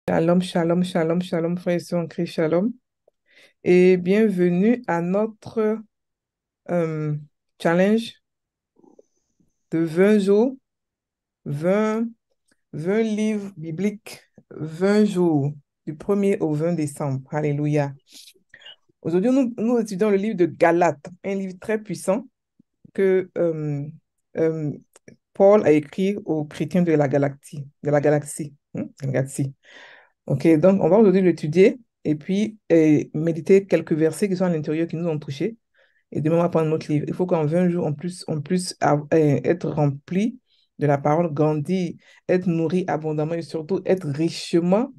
Shalom, shalom, shalom, shalom, frères et sœurs en Christ, shalom. Et bienvenue à notre euh, challenge de 20 jours, 20 20 livres bibliques, 20 jours, du 1er au 20 décembre. Alléluia. Aujourd'hui, nous étudions le livre de Galates, un livre très puissant que euh, Paul a écrit aux chrétiens de la galaxie. Ok, donc on va aujourd'hui l'étudier et puis méditer quelques versets qui sont à l'intérieur qui nous ont touchés. Et demain, on va prendre notre livre. Il faut qu'en 20 jours, on puisse être rempli de la parole, grandir, être nourri abondamment et surtout être richement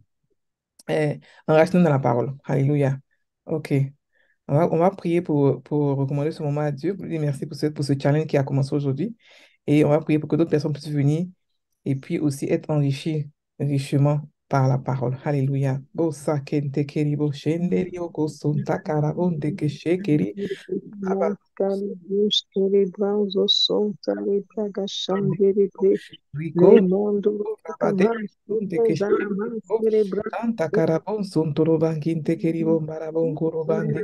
euh, enraciné dans la parole. Alléluia. Ok. On va prier pour recommander ce moment à Dieu, pour lui dire merci pour ce challenge qui a commencé aujourd'hui. Et on va prier pour que d'autres personnes puissent venir et puis aussi être enrichis richement par la parole. Alléluia. Bo sa kente keri bo shenderi o ko sonta karabonde ke shekeri aba Maskali buskeli branzo sontali praga shandiri bre le rigo mondo rabade kamas bonde ke zana shekeri maskeli branzo tanta karabon sontoro banginte keri bo marabon koro bande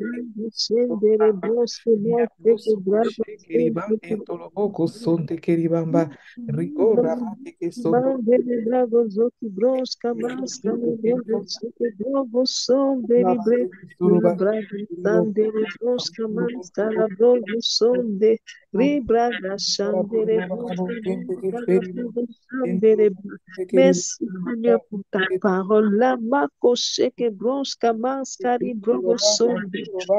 sendere broski maskeli Yabuso branzo koshe keriba sendere entoloboko sonte keribamba rigo rabate ke sondo Bandele brago zoki broska maskali brago seke brago sonderi bre la suruba braga keribo sandere broska maskala brago sonde Ribraga Shandere Shandere. Merci Seigneur pour ta parole. La Mako Sheke Bronska Maskari Brogo Sonde.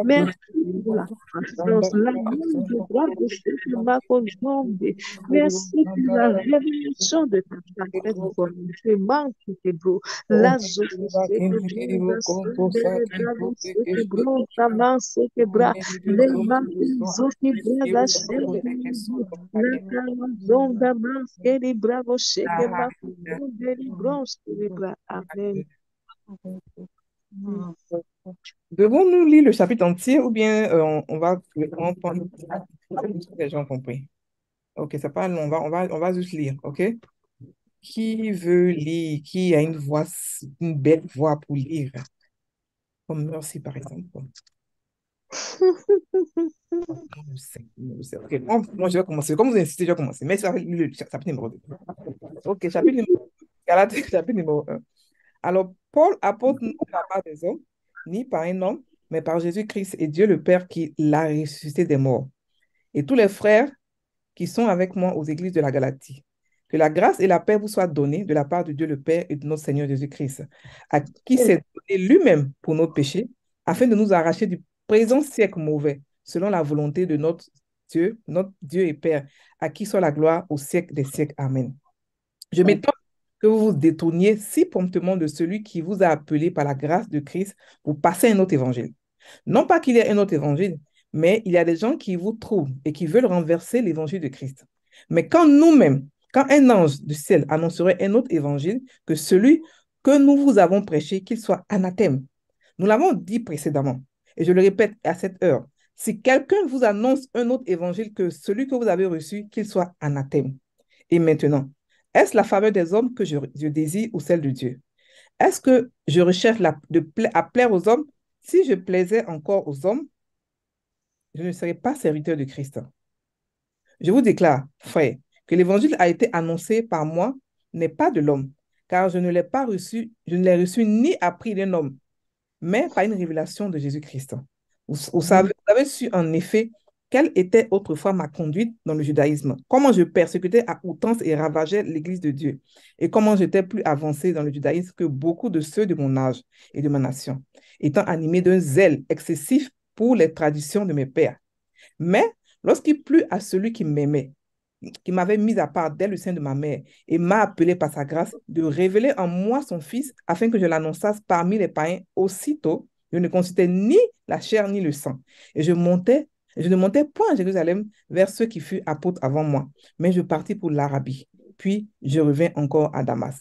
Merci pour la patience. La de Brago Sheke Mako Zonde. Merci pour la révélation de ta parfaite volonté. Manque bro. La Zoko Sheke Braga Sandere Brago Sheke Bronska Maskeke Bra. Le Zoki Braga Sheke la zonda maskeli bravo sheke makundeli bronskeli bra. Amen. Devons-nous lire le chapitre entier ou bien on va on prendre les gens ont compris. Ok, ça parle, on va juste lire, ok? Qui veut lire? Qui a une voix, une belle voix pour lire? Comme Merci, par exemple. Moi, je sais, moi, je sais. Ok, moi, je vais commencer. Comme vous insistez, je vais commencer. Mais ça va lire le chapitre numéro 2. Ok, chapitre numéro Galates, chapitre numéro 1. Alors, Paul apporte non par part des hommes, ni par un homme, mais par Jésus-Christ et Dieu le Père qui l'a ressuscité des morts. Et tous les frères qui sont avec moi aux églises de la Galatie. Que la grâce et la paix vous soient données de la part de Dieu le Père et de notre Seigneur Jésus-Christ, à qui s'est donné lui-même pour nos péchés, afin de nous arracher du présent siècle mauvais, selon la volonté de notre Dieu et Père, à qui soit la gloire au siècle des siècles. Amen. Je m'étonne que vous vous détourniez si promptement de celui qui vous a appelé par la grâce de Christ pour passer un autre évangile. Non pas qu'il y ait un autre évangile, mais il y a des gens qui vous trouvent et qui veulent renverser l'évangile de Christ. Mais quand un ange du ciel annoncerait un autre évangile que celui que nous vous avons prêché, qu'il soit anathème. Nous l'avons dit précédemment, et je le répète à cette heure, si quelqu'un vous annonce un autre évangile que celui que vous avez reçu, qu'il soit anathème. Et maintenant, est-ce la faveur des hommes que je désire ou celle de Dieu? Est-ce que je recherche à plaire aux hommes? Si je plaisais encore aux hommes, je ne serais pas serviteur de Christ. Je vous déclare, frère, que l'évangile a été annoncé par moi n'est pas de l'homme, car je ne l'ai pas reçu, je ne l'ai reçu ni appris d'un homme, mais par une révélation de Jésus-Christ. Vous avez su en effet quelle était autrefois ma conduite dans le judaïsme, comment je persécutais à outrance et ravageais l'Église de Dieu, et comment j'étais plus avancé dans le judaïsme que beaucoup de ceux de mon âge et de ma nation, étant animé d'un zèle excessif pour les traditions de mes pères. Mais lorsqu'il plut à celui qui m'aimait, qui m'avait mis à part dès le sein de ma mère et m'a appelé par sa grâce de révéler en moi son Fils afin que je l'annonçasse parmi les païens, aussitôt, je ne consultais ni la chair ni le sang. Et je ne montais point à Jérusalem vers ceux qui furent apôtres avant moi, mais je partis pour l'Arabie. Puis je revins encore à Damas.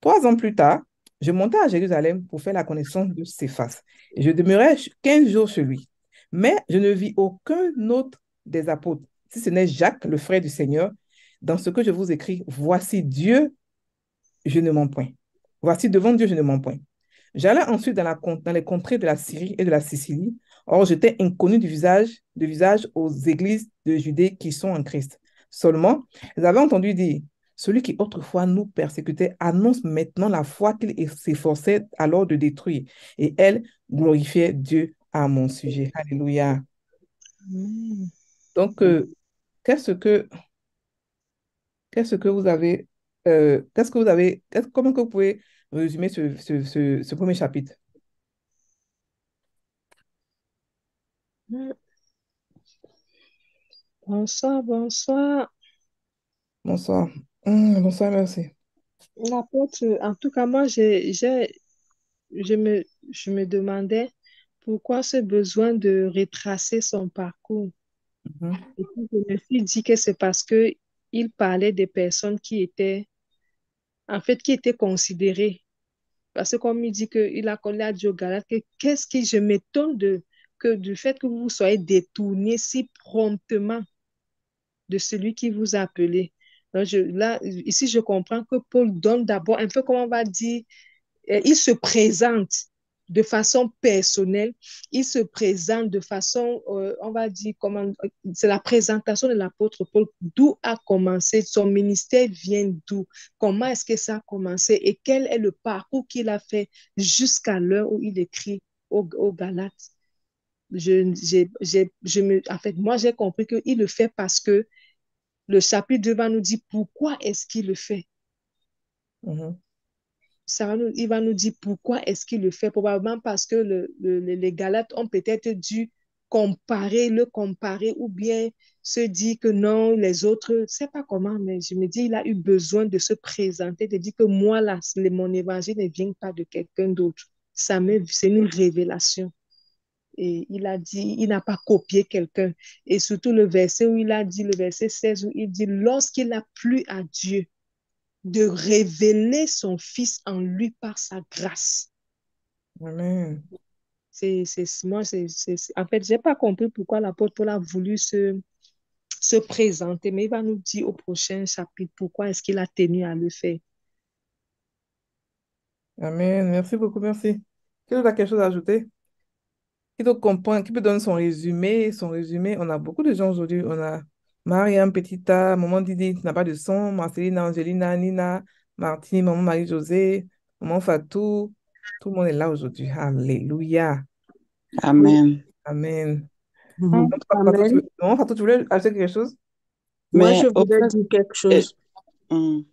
3 ans plus tard, je montai à Jérusalem pour faire la connaissance de Céphas. Et je demeurai 15 jours chez lui. Mais je ne vis aucun autre des apôtres, si ce n'est Jacques, le frère du Seigneur. Dans ce que je vous écris, voici Dieu, je ne mens point. Voici, devant Dieu, je ne mens point. J'allais ensuite dans les contrées de la Syrie et de la Sicile. Or, j'étais inconnu de visage aux églises de Judée qui sont en Christ. Seulement, ils avaient entendu dire, celui qui autrefois nous persécutait annonce maintenant la foi qu'il s'efforçait alors de détruire. Et elle glorifiait Dieu à mon sujet. Alléluia. Amen. Donc, qu'est-ce que, qu'est-ce que vous avez, comment que vous pouvez résumer ce premier chapitre? Bonsoir, bonsoir. Bonsoir. Bonsoir, merci. L'apôtre, en tout cas, moi, je me demandais pourquoi ce besoin de retracer son parcours. Mhm, Et puis, je me suis dit que c'est parce que il parlait des personnes qui étaient, en fait, qui étaient considérées. Parce que comme il dit il a dit aux Galates que qu'est-ce qui, je m'étonne du fait que vous soyez détournés si promptement de celui qui vous a appelé. Donc, là, ici, je comprends que Paul donne d'abord, un peu comme on va dire, il se présente de façon personnelle, il se présente de façon, on va dire, comment, c'est la présentation de l'apôtre Paul, d'où a commencé, son ministère vient d'où, comment est-ce que ça a commencé et quel est le parcours qu'il a fait jusqu'à l'heure où il écrit aux Galates. En fait, moi, j'ai compris qu'il le fait parce que le chapitre 2 va nous dire pourquoi est-ce qu'il le fait. mhm, Il va nous dire pourquoi est-ce qu'il le fait. Probablement parce que les Galates ont peut-être dû le comparer ou bien se dire que non, les autres, je ne sais pas comment, mais je me dis, il a eu besoin de se présenter, de dire que moi, là, mon évangile ne vient pas de quelqu'un d'autre. C'est une révélation. Et il a dit, il n'a pas copié quelqu'un. Et surtout le verset où il a dit, le verset 16, où il dit, lorsqu'il a plu à Dieu de révéler son Fils en lui par sa grâce. Amen. En fait, je n'ai pas compris pourquoi l'apôtre Paul a voulu se présenter, mais il va nous dire au prochain chapitre pourquoi est-ce qu'il a tenu à le faire. Amen. Merci beaucoup, merci. Qui d'autre a quelque chose à ajouter? Qui d'autre comprend, qui peut donner son résumé? Son résumé, on a beaucoup de gens aujourd'hui. On a Mariam, Petita, Maman Didi, qui n'a pas de son, Marceline, Angelina, Nina, Martine, Maman Marie-Josée, Maman Fatou. Tout le monde est là aujourd'hui. Alléluia. Oui. Amen. Amen. Mhm. Amen. Maman Fatou, tu voulais ajouter quelque chose? Moi, je Mais au voulais fait, dire quelque euh, chose. hum,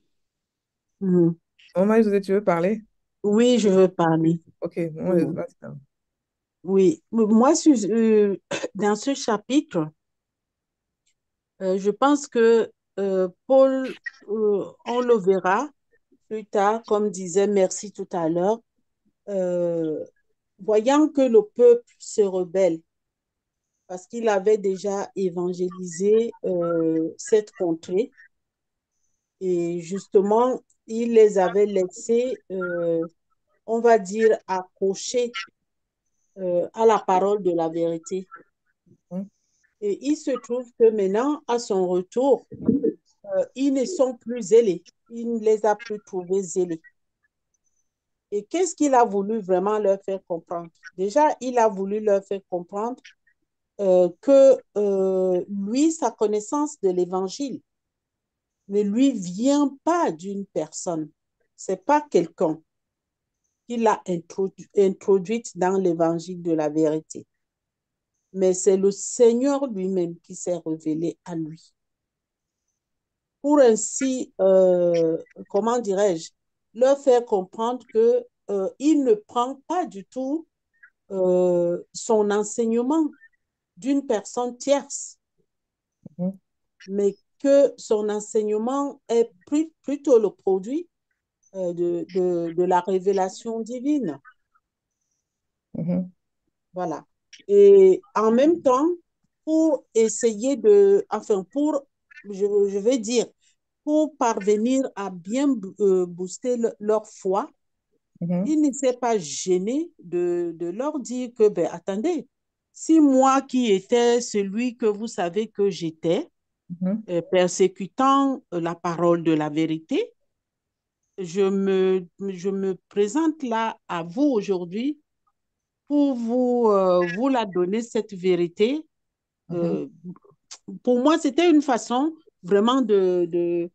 Mhm. Maman Marie-Josée, tu veux parler? Oui, je veux parler. Ok, maman, Mhm. vas-y. Oui, moi, dans ce chapitre, je pense que Paul, on le verra plus tard, comme disait Merci tout à l'heure, euh, voyant que le peuple se rebelle, parce qu'il avait déjà évangélisé cette contrée, et justement, il les avait laissés, on va dire, accrochés à la parole de la vérité. Mhm, Et il se trouve que maintenant, à son retour, ils ne sont plus zélés. Il ne les a plus trouvés zélés. Et qu'est-ce qu'il a voulu vraiment leur faire comprendre? Déjà, il a voulu leur faire comprendre que lui, sa connaissance de l'évangile ne lui vient pas d'une personne. C'est pas quelqu'un qui l'a introduite dans l'évangile de la vérité, mais c'est le Seigneur lui-même qui s'est révélé à lui. Pour ainsi, comment dirais-je, leur faire comprendre que il ne prend pas du tout son enseignement d'une personne tierce, mhm, mais que son enseignement est plutôt le produit de la révélation divine. mhm, Voilà. Et en même temps, pour essayer enfin, je vais dire, pour parvenir à bien booster leur foi, mhm, il ne s'est pas gêné de leur dire que, ben, attendez, si moi qui étais celui que vous savez que j'étais, mhm, persécutant la parole de la vérité, je me présente là à vous aujourd'hui pour vous la donner, cette vérité. Mhm. Euh, pour moi, c'était une façon vraiment de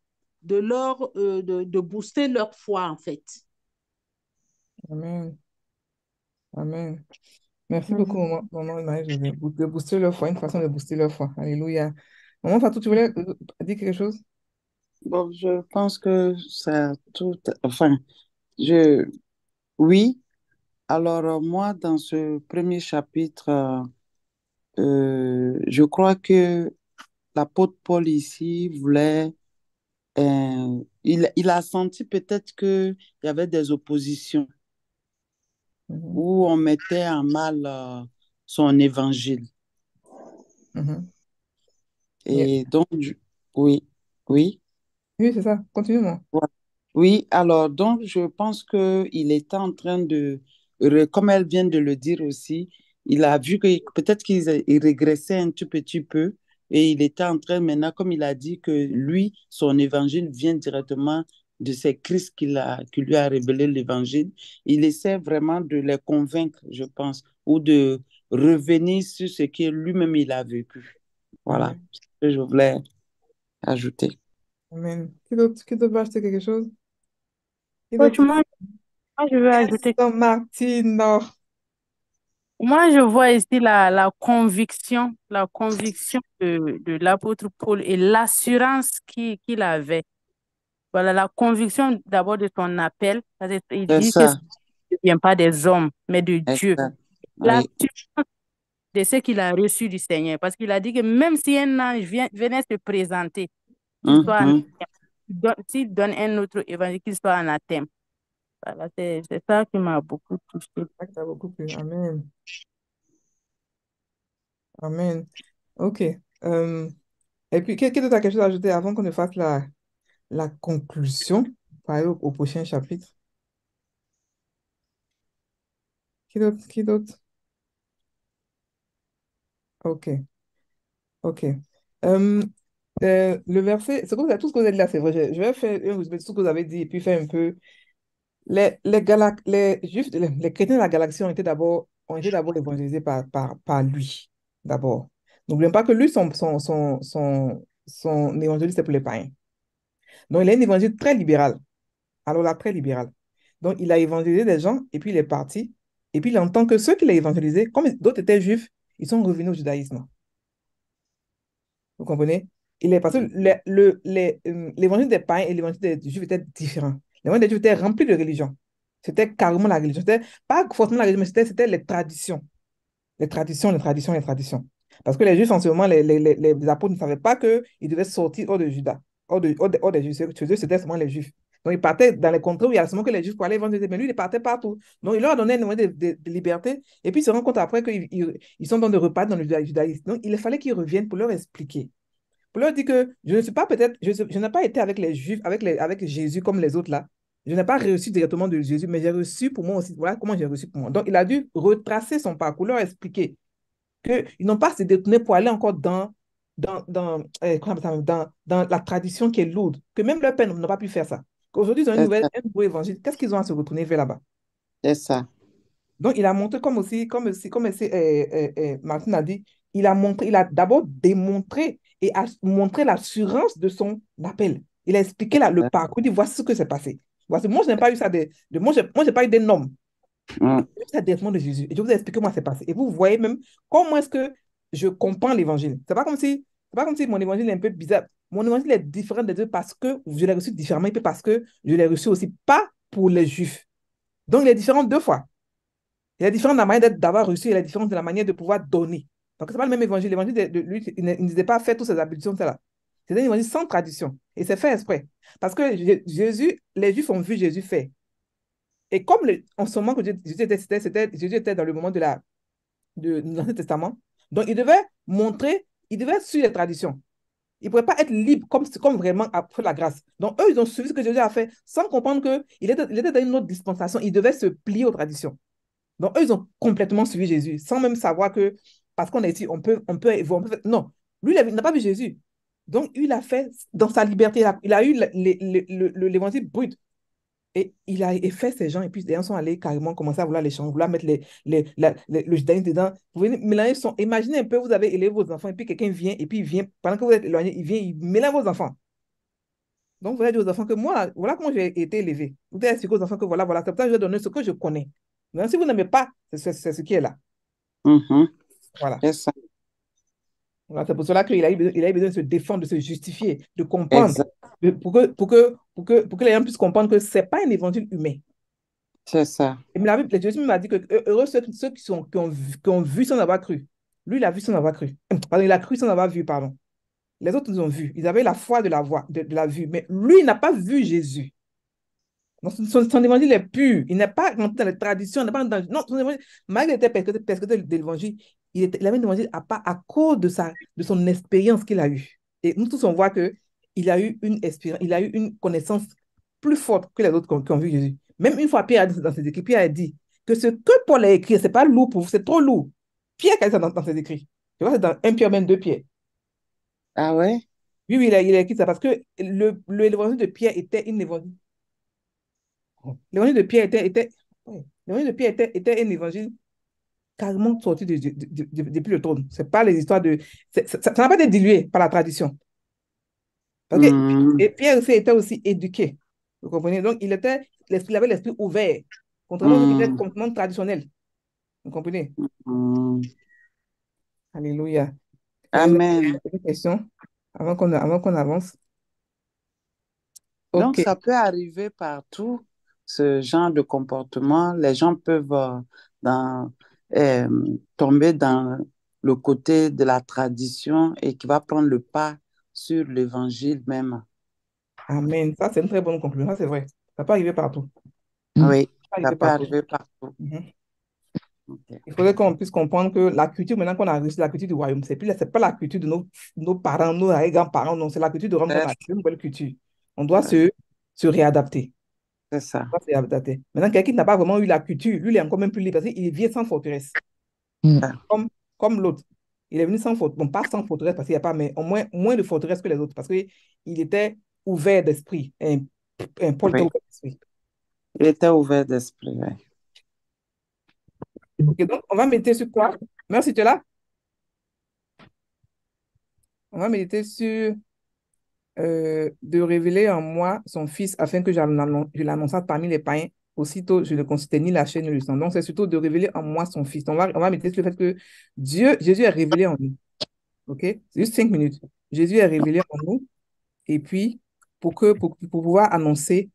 booster leur foi, en fait. Amen. Amen. Merci beaucoup, Mhm. maman Marie-Josée. De booster leur foi, une façon de booster leur foi. Alléluia. Maman Fatou, tu voulais dire quelque chose? Bon, je pense que ça tout, enfin, je, oui. Alors, moi, dans ce premier chapitre, je crois que l'apôtre Paul ici voulait, il a senti peut-être qu'il y avait des oppositions Mhm. où on mettait en mal, son évangile. Mhm. Yeah. Et donc, oui, oui. Oui, c'est ça. Continue-moi. Ouais. Oui, alors donc je pense qu'il était en train de, comme elle vient de le dire aussi, il a vu que peut-être il régressait un tout petit peu et il était en train maintenant, comme il a dit que lui, son évangile vient directement de ces Christ qui lui a révélé l'évangile. Il essaie vraiment de les convaincre, je pense, ou de revenir sur ce que lui-même il a vécu. Voilà Amen. ce que je voulais ajouter. Amen. Qui d'autre va acheter quelque chose? Qui d'autre? Franchement, moi, je veux Yes, ajouter. Martino. Moi, je vois ici la conviction de l'apôtre Paul et l'assurance qu'il avait. Voilà, la conviction d'abord de son appel, parce qu'il C'est dit que ça ça, ne vient pas des hommes, mais de Dieu. exact. Oui. L'assurance de ce qu'il a reçu du Seigneur, parce qu'il a dit que même si un ange venait se présenter, qu'il soit anathème, Mhm. s'il donne un autre évangile, qu'il soit anathème. Voilà, c'est ça qui m'a beaucoup touchée. Ça t'a beaucoup plu. Amen. Amen. OK. Euh, et puis, qu'est-ce que tu as quelque chose à ajouter avant qu'on ne fasse la conclusion, pour aller au prochain chapitre? Qui d'autre? Qui d'autre? OK. OK. Euh, le verset, tout ce que vous avez dit là, c'est vrai. Je vais faire un résumé de tout ce que vous avez dit et puis faire un peu. Les Juifs, les chrétiens de la galaxie ont été d'abord évangélisés par lui, d'abord. N'oublions pas que lui, son évangile, c'est pour les païens. Donc, il a un évangile très libéral. Alors là, très libéral. Donc, il a évangélisé des gens et puis il est parti. Et puis, il entend que ceux qu'il a évangélisés, comme d'autres étaient juifs, ils sont revenus au judaïsme. Vous comprenez? Parce que l'évangile des païens et l'évangile des juifs étaient différents. L'évangile des juifs était rempli de religion. C'était carrément la religion. C'était pas forcément la religion, mais c'était les traditions. Les traditions, les traditions, les traditions. Parce que les juifs, en ce moment, les apôtres ne savaient pas qu'ils devaient sortir hors de Juda, hors des juifs. Chez eux, c'était seulement les juifs. Donc, ils partaient dans les contrées où il y a seulement que les juifs pour aller évangéliser. Mais lui, il partait partout. Donc, il leur a donné un moment de liberté. Et puis, ils se rendent compte après qu'ils sont dans des repas dans le judaïsme. Donc, il fallait qu'ils reviennent pour leur expliquer. Pour leur dire que je ne suis pas peut-être, je n'ai pas été avec les Juifs, avec Jésus comme les autres là. Je n'ai pas reçu directement de Jésus, mais j'ai reçu pour moi aussi. Voilà comment j'ai reçu pour moi. Donc, il a dû retracer son parcours, leur expliquer qu'ils n'ont pas à se détourner pour aller encore comment on appelle ça, dans la tradition qui est lourde, que même leur père n'a pas pu faire ça. Qu'aujourd'hui, ils ont C'est ça, un nouveau évangile. Qu'est-ce qu'ils ont à se retourner vers là-bas? c'est ça, Donc, il a montré comme aussi Martin a dit, il a d'abord démontré et a montré l'assurance de son appel. Il a expliqué le c'est parcours, il dit, voici ce que s'est passé. Voici, moi, je n'ai pas eu ça moi, j'ai pas eu des noms. Mm. J'ai eu ça directement de Jésus. Et je vous ai expliqué comment c'est passé. Et vous voyez même comment est-ce que je comprends l'évangile. C'est pas comme si mon évangile est un peu bizarre. Mon évangile est différent des deux parce que je l'ai reçu différemment et puis parce que je l'ai reçu aussi pas pour les Juifs. Donc, il est différent deux fois. Il est différent de la manière d'avoir reçu et la différence de la manière de pouvoir donner. Donc, ce n'est pas le même évangile. L'évangile de lui, il ne disait pas faire toutes ces habitudes, là. C'est un évangile sans tradition. Et c'est fait exprès. Parce que Jésus, les Juifs ont vu Jésus faire. Et comme en ce moment que Jésus était dans le moment de l'Ancien Testament, donc il devait suivre les traditions. Il ne pouvait pas être libre comme vraiment après la grâce. Donc, eux, ils ont suivi ce que Jésus a fait sans comprendre qu'il était dans une autre dispensation. Il devait se plier aux traditions. Donc, eux, ils ont complètement suivi Jésus, sans même savoir que, parce qu'on est ici, non, lui, il n'a pas vu Jésus. Donc, il a fait dans sa liberté, il a eu l'évangile brut. Et il a fait ces gens, et puis les gens sont allés carrément commencer à vouloir les changer, vouloir mettre le judaïsme dedans. Vous venez mélanger son. Imaginez un peu, vous avez élevé vos enfants, et puis quelqu'un vient, et puis il vient, pendant que vous êtes éloigné, il vient, il mélange vos enfants. Donc, vous allez dire aux enfants que moi, voilà comment j'ai été élevé. Vous allez expliquer aux enfants que voilà, c'est pour ça que je vais donner ce que je connais. Mais si vous n'aimez pas, c'est ce qui est là. Mhm. Voilà. C'est ça. Voilà, c'est pour cela qu'il a eu besoin de se défendre, de se justifier, de comprendre, Exact. pour que les gens puissent comprendre que ce n'est pas un évangile humain. C'est ça. Et la Bible, Jésus m'a dit que heureux ceux qui ont vu sans avoir cru. Lui, il a vu sans avoir cru. Pardon, il a cru sans avoir vu, pardon. Les autres nous ont vu. Ils avaient la foi de la voix, de la vue. Mais lui, il n'a pas vu Jésus. Donc, son évangile est pur. Il n'est pas rentré dans les traditions. Il n'est pas rentré dans... Non, son évangile, malgré qu'il était persécuté de l'évangile, il avait un évangile à cause de son expérience qu'il a eue. Et nous tous, on voit qu'il a eu une expérience, il a eu une connaissance plus forte que les autres qui ont vu Jésus. Même une fois, Pierre a dit dans ses écrits, Pierre a dit que ce que Paul a écrit, ce n'est pas lourd pour vous, c'est trop lourd. Pierre a dit ça dans ses écrits. Tu vois, c'est dans 1 Pierre, même 2 Pierre. Ah ouais? Oui, oui, il a écrit ça parce que l'évangile de Pierre était une évangile. L'évangile de Pierre était un évangile carrément sorti depuis le trône. C'est pas les histoires de... Ça n'a pas été dilué par la tradition. Parce que, et Pierre aussi était aussi éduqué. Vous comprenez? Donc, il avait l'esprit ouvert, contrairement à ceux qui étaient complètement traditionnels. Vous comprenez? Alléluia. Amen. Une question avant qu'on avance. Donc, OK. ça peut arriver partout, ce genre de comportement. Les gens peuvent dans, tomber dans le côté de la tradition et qui va prendre le pas sur l'évangile même. Amen. Ça, c'est une très bonne conclusion. Ça, c'est vrai. Ça peut arriver partout. Oui, Ça peut ça arriver peut partout. arriver partout. Mhm. Ok. Il faudrait qu'on puisse comprendre que la culture, maintenant qu'on a reçu la culture du royaume, c'est pas la culture de nos parents, nos grands-parents, non, c'est la culture du royaume qu'on a, une nouvelle culture. On doit se réadapter. C'est ça. On doit se réadapter. Maintenant, quelqu'un qui n'a pas vraiment eu la culture, lui, il est encore même plus libre parce qu'il vient sans forteresse. Ah, Comme l'autre. Il est venu sans forteresse. Bon, pas sans forteresse parce qu'il n'y a pas, mais au moins de forteresse que les autres parce qu'il était ouvert d'esprit. Un Paul était oui, ouvert d'esprit. il était ouvert d'esprit. Oui. Ok, donc on va méditer sur quoi? Merci, tu es là? On va méditer sur de révéler en moi son Fils afin que je l'annonçasse parmi les païens. Aussitôt, je ne consultais ni la chair ni le sang. Donc, c'est surtout de révéler en moi son Fils. On va méditer sur le fait que Jésus est révélé en nous. OK? C'est juste 5 minutes. Jésus est révélé en nous. Et puis, pour pouvoir l'annoncer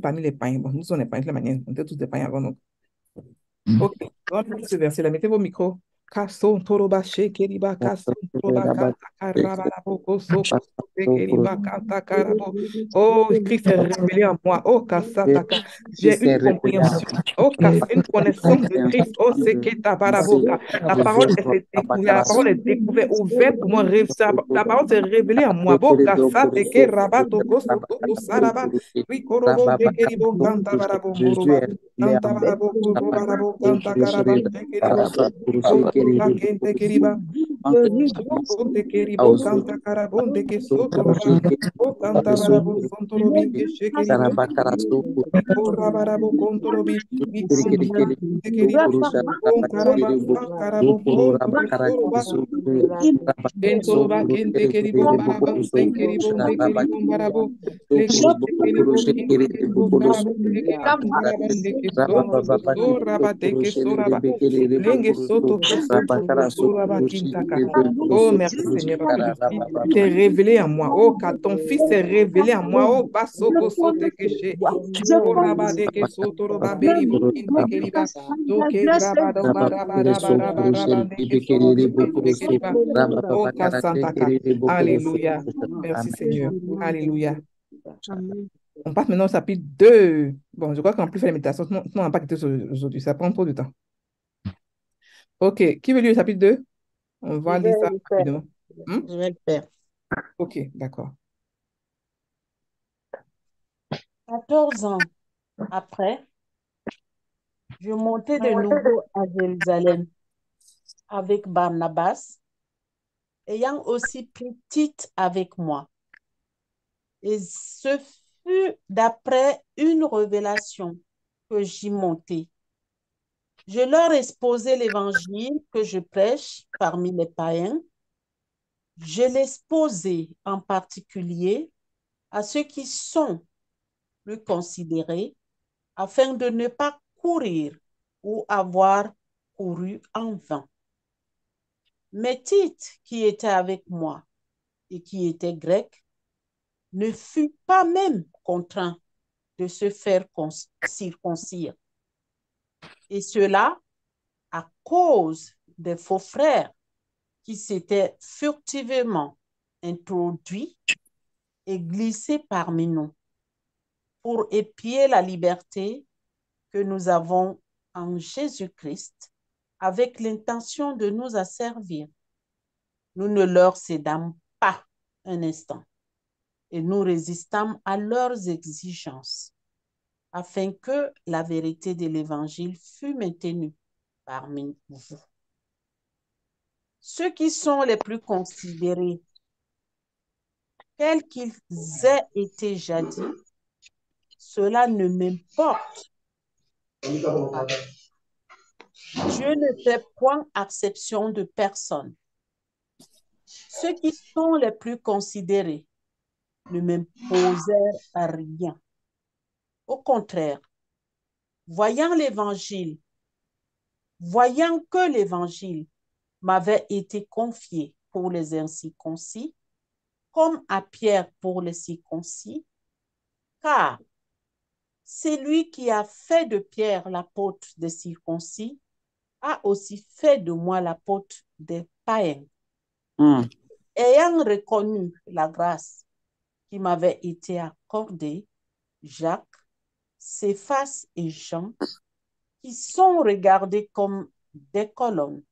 parmi les païens. Bon, nous sommes les païens de la manière. On était tous des païens avant nous. Ok, on va prendre ce verset-là. Mettez vos micros. Kason toroba shekeriba kason toroba kanta karaba labo koso shekeriba kanta karabo. Oh, Christ est révélé en moi. Oh, kasataka. Il J'ai s'est une révélé à compréhension. Oh, une connaissance de Christ. Oh, c'est que tabaraboka. La parole est découverte. La parole est découverte, ouverte pour moi. La parole s'est révélée en moi. Bo kasateke rabato koso koto saraba. Rikorobo dekeribo kanta barabo Jésus moroba. est révélé Kanta en moi. barabo koro barabo kanta karaba tekeribo. Rikoroba kente keriba. Bonde keribo kanta karabonde ke sotoroba. O kanta barabo sontorobi ke shekeribo. Rikora barabo kontorobi. Rikondoroba keribo. Kon karaba karabo konto soroba. Kentoroba kente keribo barabo senkeribo ndekeribo barabo. Lekente keribo kente keribo karabo ndekeribo karabo ndeke sonto soraba deke soraba. Lenge soto kosoto kosoraba kintaka. Oh, merci Seigneur, parce que le Fils s'est révélé en moi. Oh, car ton Fils s'est révélé en moi. Oh, basoko sote keshe. Oh, rabade ke soto roba beribo kinte keriba. Toke rabado barabada barabada ke sorobo kinte keriba. Oh, kasantaka. Alléluia. Merci Seigneur. Alléluia. On passe maintenant au chapitre 2. Bon, je crois qu'on peut faire la méditation, sinon on n'a pas quitté aujourd'hui. Ça prend trop de temps. Ok, qui veut lire le chapitre 2? On va Je lire vais ça le faire. rapidement. Je vais le faire. Ok, d'accord. 14 ans après, je montais de nouveau à Jérusalem avec Barnabas, ayant aussi pris Tite avec moi. Et ce fut fut d'après une révélation que j'y montai. Je leur exposai l'évangile que je prêche parmi les païens. Je l'exposai en particulier à ceux qui sont plus considérés, afin de ne pas courir ou avoir couru en vain. Mais Tite, qui était avec moi et qui était grec, ne fut pas même contraint de se faire circoncire. Et cela à cause des faux frères qui s'étaient furtivement introduits et glissés parmi nous pour épier la liberté que nous avons en Jésus-Christ avec l'intention de nous asservir. Nous ne leur cédâmes pas un instant et nous résistâmes à leurs exigences afin que la vérité de l'Évangile fût maintenue parmi vous. Ceux qui sont les plus considérés, quels qu'ils aient été jadis, cela ne m'importe pas. Dieu ne fait point exception de personne. Ceux qui sont les plus considérés ne m'imposèrent rien. Au contraire, voyant que l'évangile m'avait été confié pour les incirconcis, comme à Pierre pour les circoncis, car c'est lui qui a fait de Pierre l'apôtre des circoncis, a aussi fait de moi l'apôtre des païens. Ayant reconnu la grâce qui m'avait été accordée, Jacques, Céphas et Jean, qui sont regardés comme des colonnes,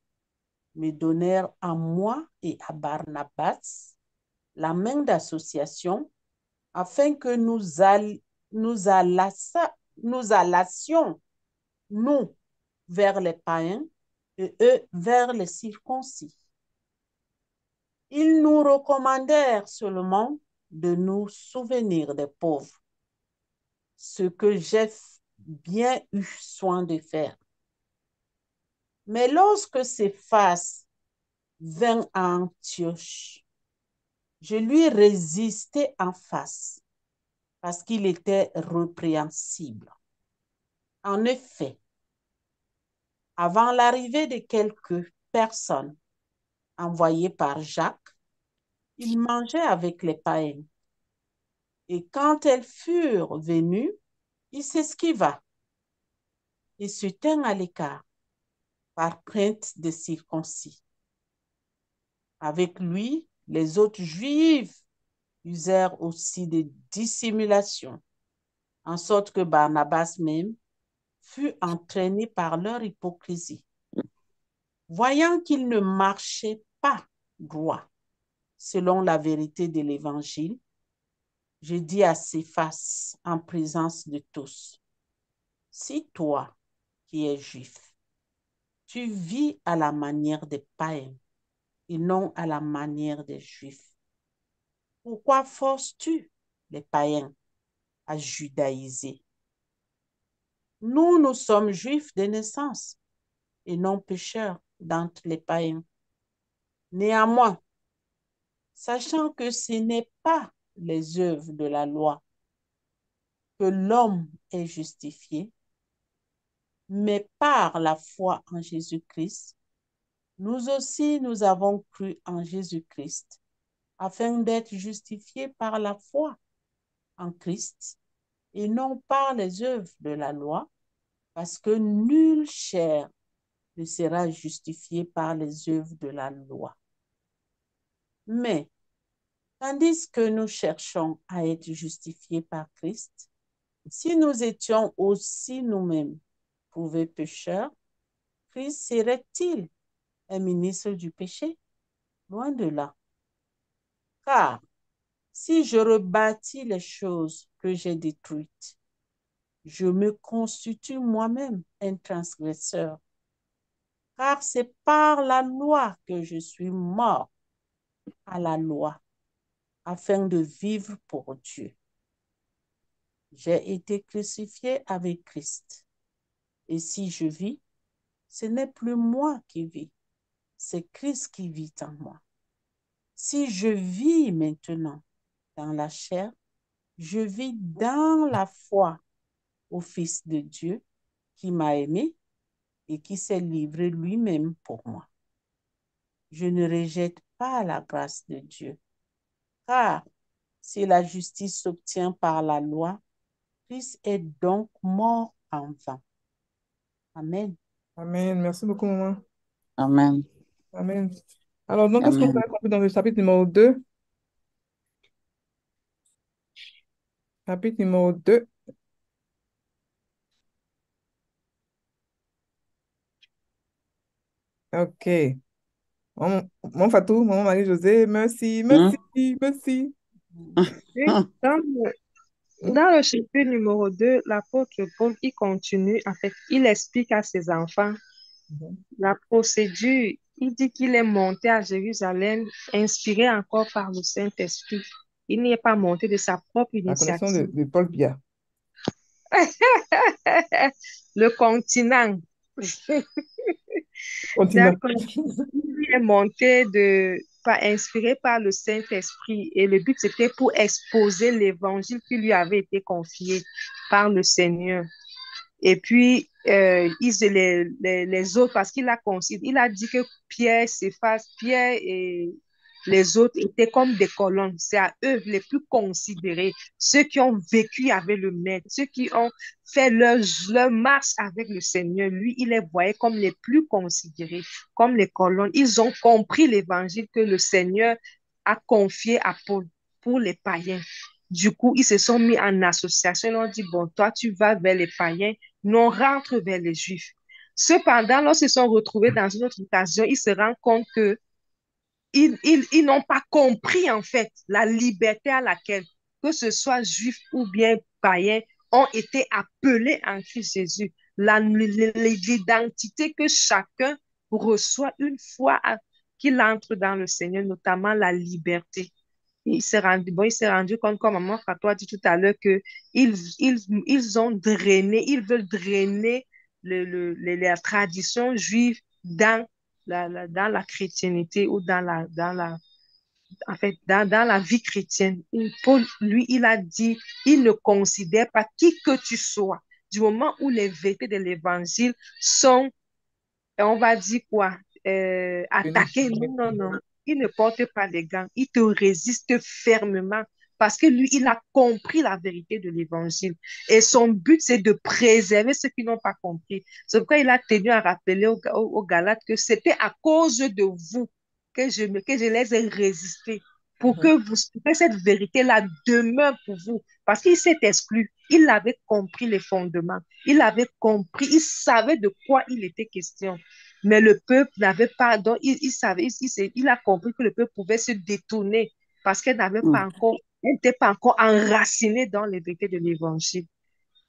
me donnèrent à moi et à Barnabas la main d'association afin que nous allassions, nous, vers les païens et eux vers les circoncis. Ils nous recommandèrent seulement de nous souvenir des pauvres, ce que j'ai bien eu soin de faire. Mais lorsque Céphas vint à Antioche, je lui résistai en face parce qu'il était répréhensible. En effet, avant l'arrivée de quelques personnes envoyées par Jacques, il mangeait avec les païens. Et quand elles furent venues, il s'esquiva et se tint à l'écart par crainte des circoncis. Avec lui, les autres Juifs usèrent aussi de dissimulation, en sorte que Barnabas même fut entraîné par leur hypocrisie. Voyant qu'il ne marchait pas droit selon la vérité de l'Évangile, je dis à Céphas en présence de tous, si toi qui es juif, tu vis à la manière des païens et non à la manière des juifs, pourquoi forces-tu les païens à judaïser? Nous sommes juifs de naissance et non pécheurs d'entre les païens. Néanmoins, sachant que ce n'est pas les œuvres de la loi que l'homme est justifié, mais par la foi en Jésus-Christ, nous aussi nous avons cru en Jésus-Christ afin d'être justifiés par la foi en Christ et non par les œuvres de la loi, parce que nulle chair ne sera justifiée par les œuvres de la loi. Mais, tandis que nous cherchons à être justifiés par Christ, si nous étions aussi nous-mêmes trouvés pécheurs, Christ serait-il un ministre du péché? Loin de là. Car si je rebâtis les choses que j'ai détruites, je me constitue moi-même un transgresseur. Car c'est par la loi que je suis mort à la loi, afin de vivre pour Dieu. J'ai été crucifié avec Christ. Et si je vis, ce n'est plus moi qui vis, c'est Christ qui vit en moi. Si je vis maintenant dans la chair, je vis dans la foi au Fils de Dieu qui m'a aimé et qui s'est livré lui-même pour moi. Je ne rejette pas la grâce de Dieu, car si la justice s'obtient par la loi, Christ est donc mort en vain. Amen. Amen. Merci beaucoup, maman. Amen. Amen. Alors, donc, est-ce qu'on peut Amen. aller dans le chapitre numéro 2? Chapitre numéro 2. OK. Mon Fatou, maman Marie-Josée, merci, Hmm? merci, merci. Et Hmm? dans le chapitre numéro 2, l'apôtre Paul, il continue, en fait, il explique à ses enfants Mhm. la procédure. Il dit qu'il est monté à Jérusalem, inspiré encore par le Saint-Esprit. Il n'y est pas monté de sa propre La connexion de, initiative. de Paul Biya. Le continent. Continent. D'accord. Il est monté pas inspiré par le Saint-Esprit et le but c'était pour exposer l'évangile qui lui avait été confié par le Seigneur. Et puis, les autres, parce qu'il a considéré, il a dit que Pierre et les autres étaient comme des colonnes. C'est à eux les plus considérés, ceux qui ont vécu avec le Maître, ceux qui ont fait leur marche avec le Seigneur. Lui, il les voyait comme les plus considérés, comme les colonnes. Ils ont compris l'évangile que le Seigneur a confié à Paul pour les païens. Du coup, ils se sont mis en association. Ils ont dit, bon, toi, tu vas vers les païens, nous, on rentre vers les Juifs. Cependant, lorsqu'ils se sont retrouvés dans une autre occasion, ils se rendent compte que ils n'ont pas compris, en fait, la liberté à laquelle, que ce soit juifs ou bien païens, ont été appelés en Christ Jésus. L'identité que chacun reçoit une fois qu'il entre dans le Seigneur, notamment la liberté. Il s'est rendu compte, comme maman Fatou a dit tout à l'heure, que ils ont drainé, ils veulent drainer la tradition juive dans la chrétienté ou en fait, dans la vie chrétienne. Paul, lui, il a dit, il ne considère pas qui que tu sois. Du moment où les vérités de l'évangile sont, on va dire quoi, Venu. attaquées, non, non, non. Il ne porte pas les gants. Il te résiste fermement parce que lui, il a compris la vérité de l'évangile. Et son but, c'est de préserver ceux qui n'ont pas compris. C'est pourquoi il a tenu à rappeler aux Galates que c'était à cause de vous que je les ai résistés pour Mhm. pour que cette vérité-là demeure pour vous. Parce qu'il s'est exclu. Il avait compris les fondements. Il avait compris. Il savait de quoi il était question. Mais le peuple n'avait pas, donc il savait, il a compris que le peuple pouvait se détourner parce qu'elle n'avait Hmm. pas encore, elle n'était pas encore enracinée dans les vérités de l'évangile.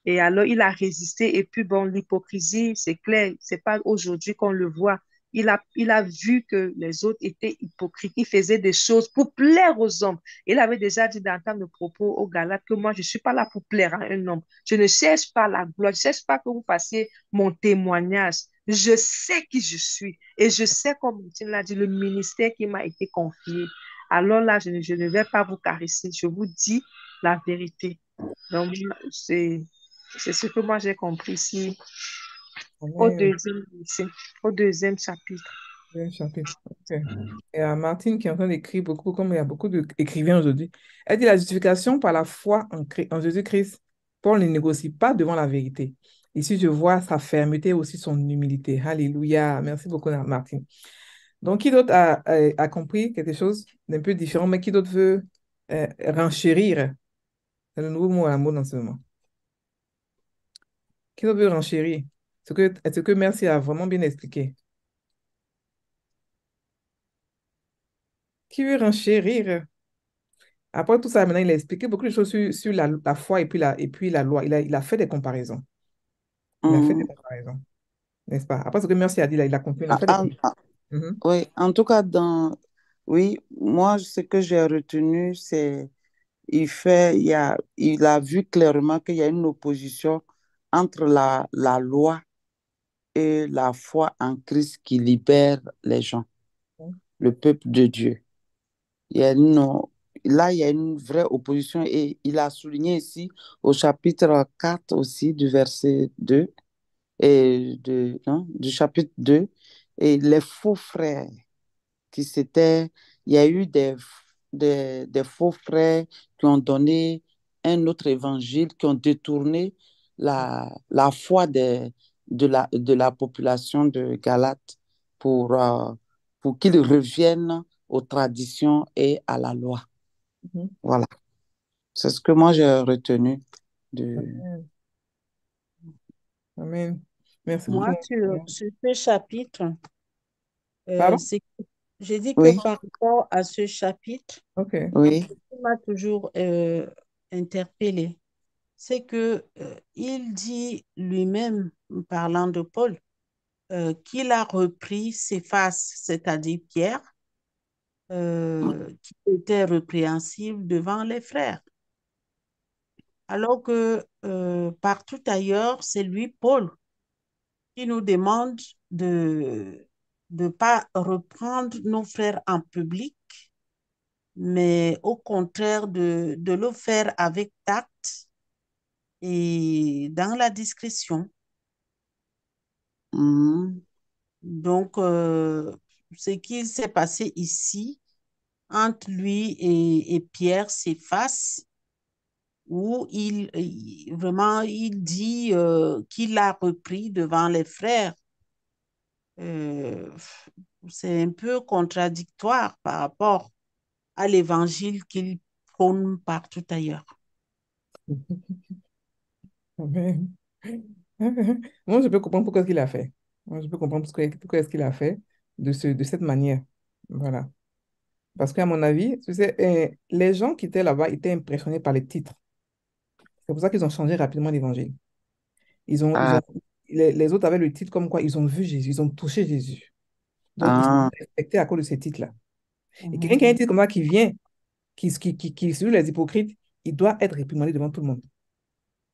Et alors, il a résisté. Et puis, bon, l'hypocrisie, c'est clair, c'est pas aujourd'hui qu'on le voit. Il a vu que les autres étaient hypocrites. Ils faisaient des choses pour plaire aux hommes. Il avait déjà dit dans le propos aux Galates que moi, je ne suis pas là pour plaire à un homme. Je ne cherche pas la gloire. Je ne cherche pas que vous fassiez mon témoignage. Je sais qui je suis. Et je sais, comme tu l'as dit, le ministère qui m'a été confié. Alors là, je ne vais pas vous caresser. Je vous dis la vérité. Donc, c'est ce que moi j'ai compris ici Amen. ici, au deuxième chapitre. Bien, chapitre. OK. Et Martine qui est en train d'écrire beaucoup, comme il y a beaucoup d'écrivains aujourd'hui. Elle dit la justification par la foi en Jésus-Christ. Paul ne négocie pas devant la vérité. Ici, je vois sa fermeté et aussi son humilité. Alléluia. Merci beaucoup, Martine. Donc, qui d'autre a compris quelque chose d'un peu différent, mais qui d'autre veut renchérir? C'est le nouveau mot à la mode en ce moment. Qui d'autre veut renchérir? Ce que Merci a vraiment bien expliqué. Qui veut renchérir? Après tout ça, maintenant, il a expliqué beaucoup de choses sur la foi et puis la loi. Il a fait des comparaisons. Il a fait des Hmm. comparaisons, n'est-ce pas? Après ce que Merci a dit, là, il a conclu, il a Ah, fait des ah, comparaisons. ah, Mhm. oui, en tout cas, oui, moi, ce que j'ai retenu, c'est il a vu clairement qu'il y a une opposition entre la loi et la foi en Christ qui libère les gens, le peuple de Dieu. Il y a là, il y a une vraie opposition et il a souligné ici au chapitre 4 aussi du verset 2 non, du chapitre 2 et les faux frères qui s'étaient, il y a eu des faux frères qui ont donné un autre évangile, qui ont détourné la foi de la population de Galate pour qu'ils reviennent aux traditions et à la loi. Mhm. Voilà. C'est ce que moi j'ai retenu de... Amen. Amen. Merci Moi, beaucoup. sur ce chapitre, Pardon? j'ai dit que Oui, par rapport à ce chapitre, OK. oui. ce qui m'a toujours interpellée, c'est que il dit lui-même, parlant de Paul, qu'il a repris Céphas, c'est-à-dire Pierre, qui était répréhensible devant les frères. Alors que partout ailleurs, c'est lui, Paul, qui nous demande de ne pas reprendre nos frères en public, mais au contraire de le faire avec tact et dans la discrétion. Mhm. Donc, ce qui s'est passé ici entre lui et Pierre s'efface, où vraiment il dit qu'il a repris devant les frères. Euh, c'est un peu contradictoire par rapport à l'évangile qu'il prône partout ailleurs. Amen. Moi, je peux comprendre pourquoi il a fait. Moi, je peux comprendre pourquoi est-ce qu'il a fait de cette manière. Voilà. Parce qu'à mon avis, tu sais, les gens qui étaient là-bas étaient impressionnés par les titres. C'est pour ça qu'ils ont changé rapidement l'évangile. Ils Ah, ont, les autres avaient le titre comme quoi ils ont vu Jésus, ils ont touché Jésus. Donc, ils sont ah, respectés à cause de ces titres-là. Et quelqu'un Mhm, qui a un titre comme ça qui vient, qui suit les hypocrites, il doit être réprimandé devant tout le monde.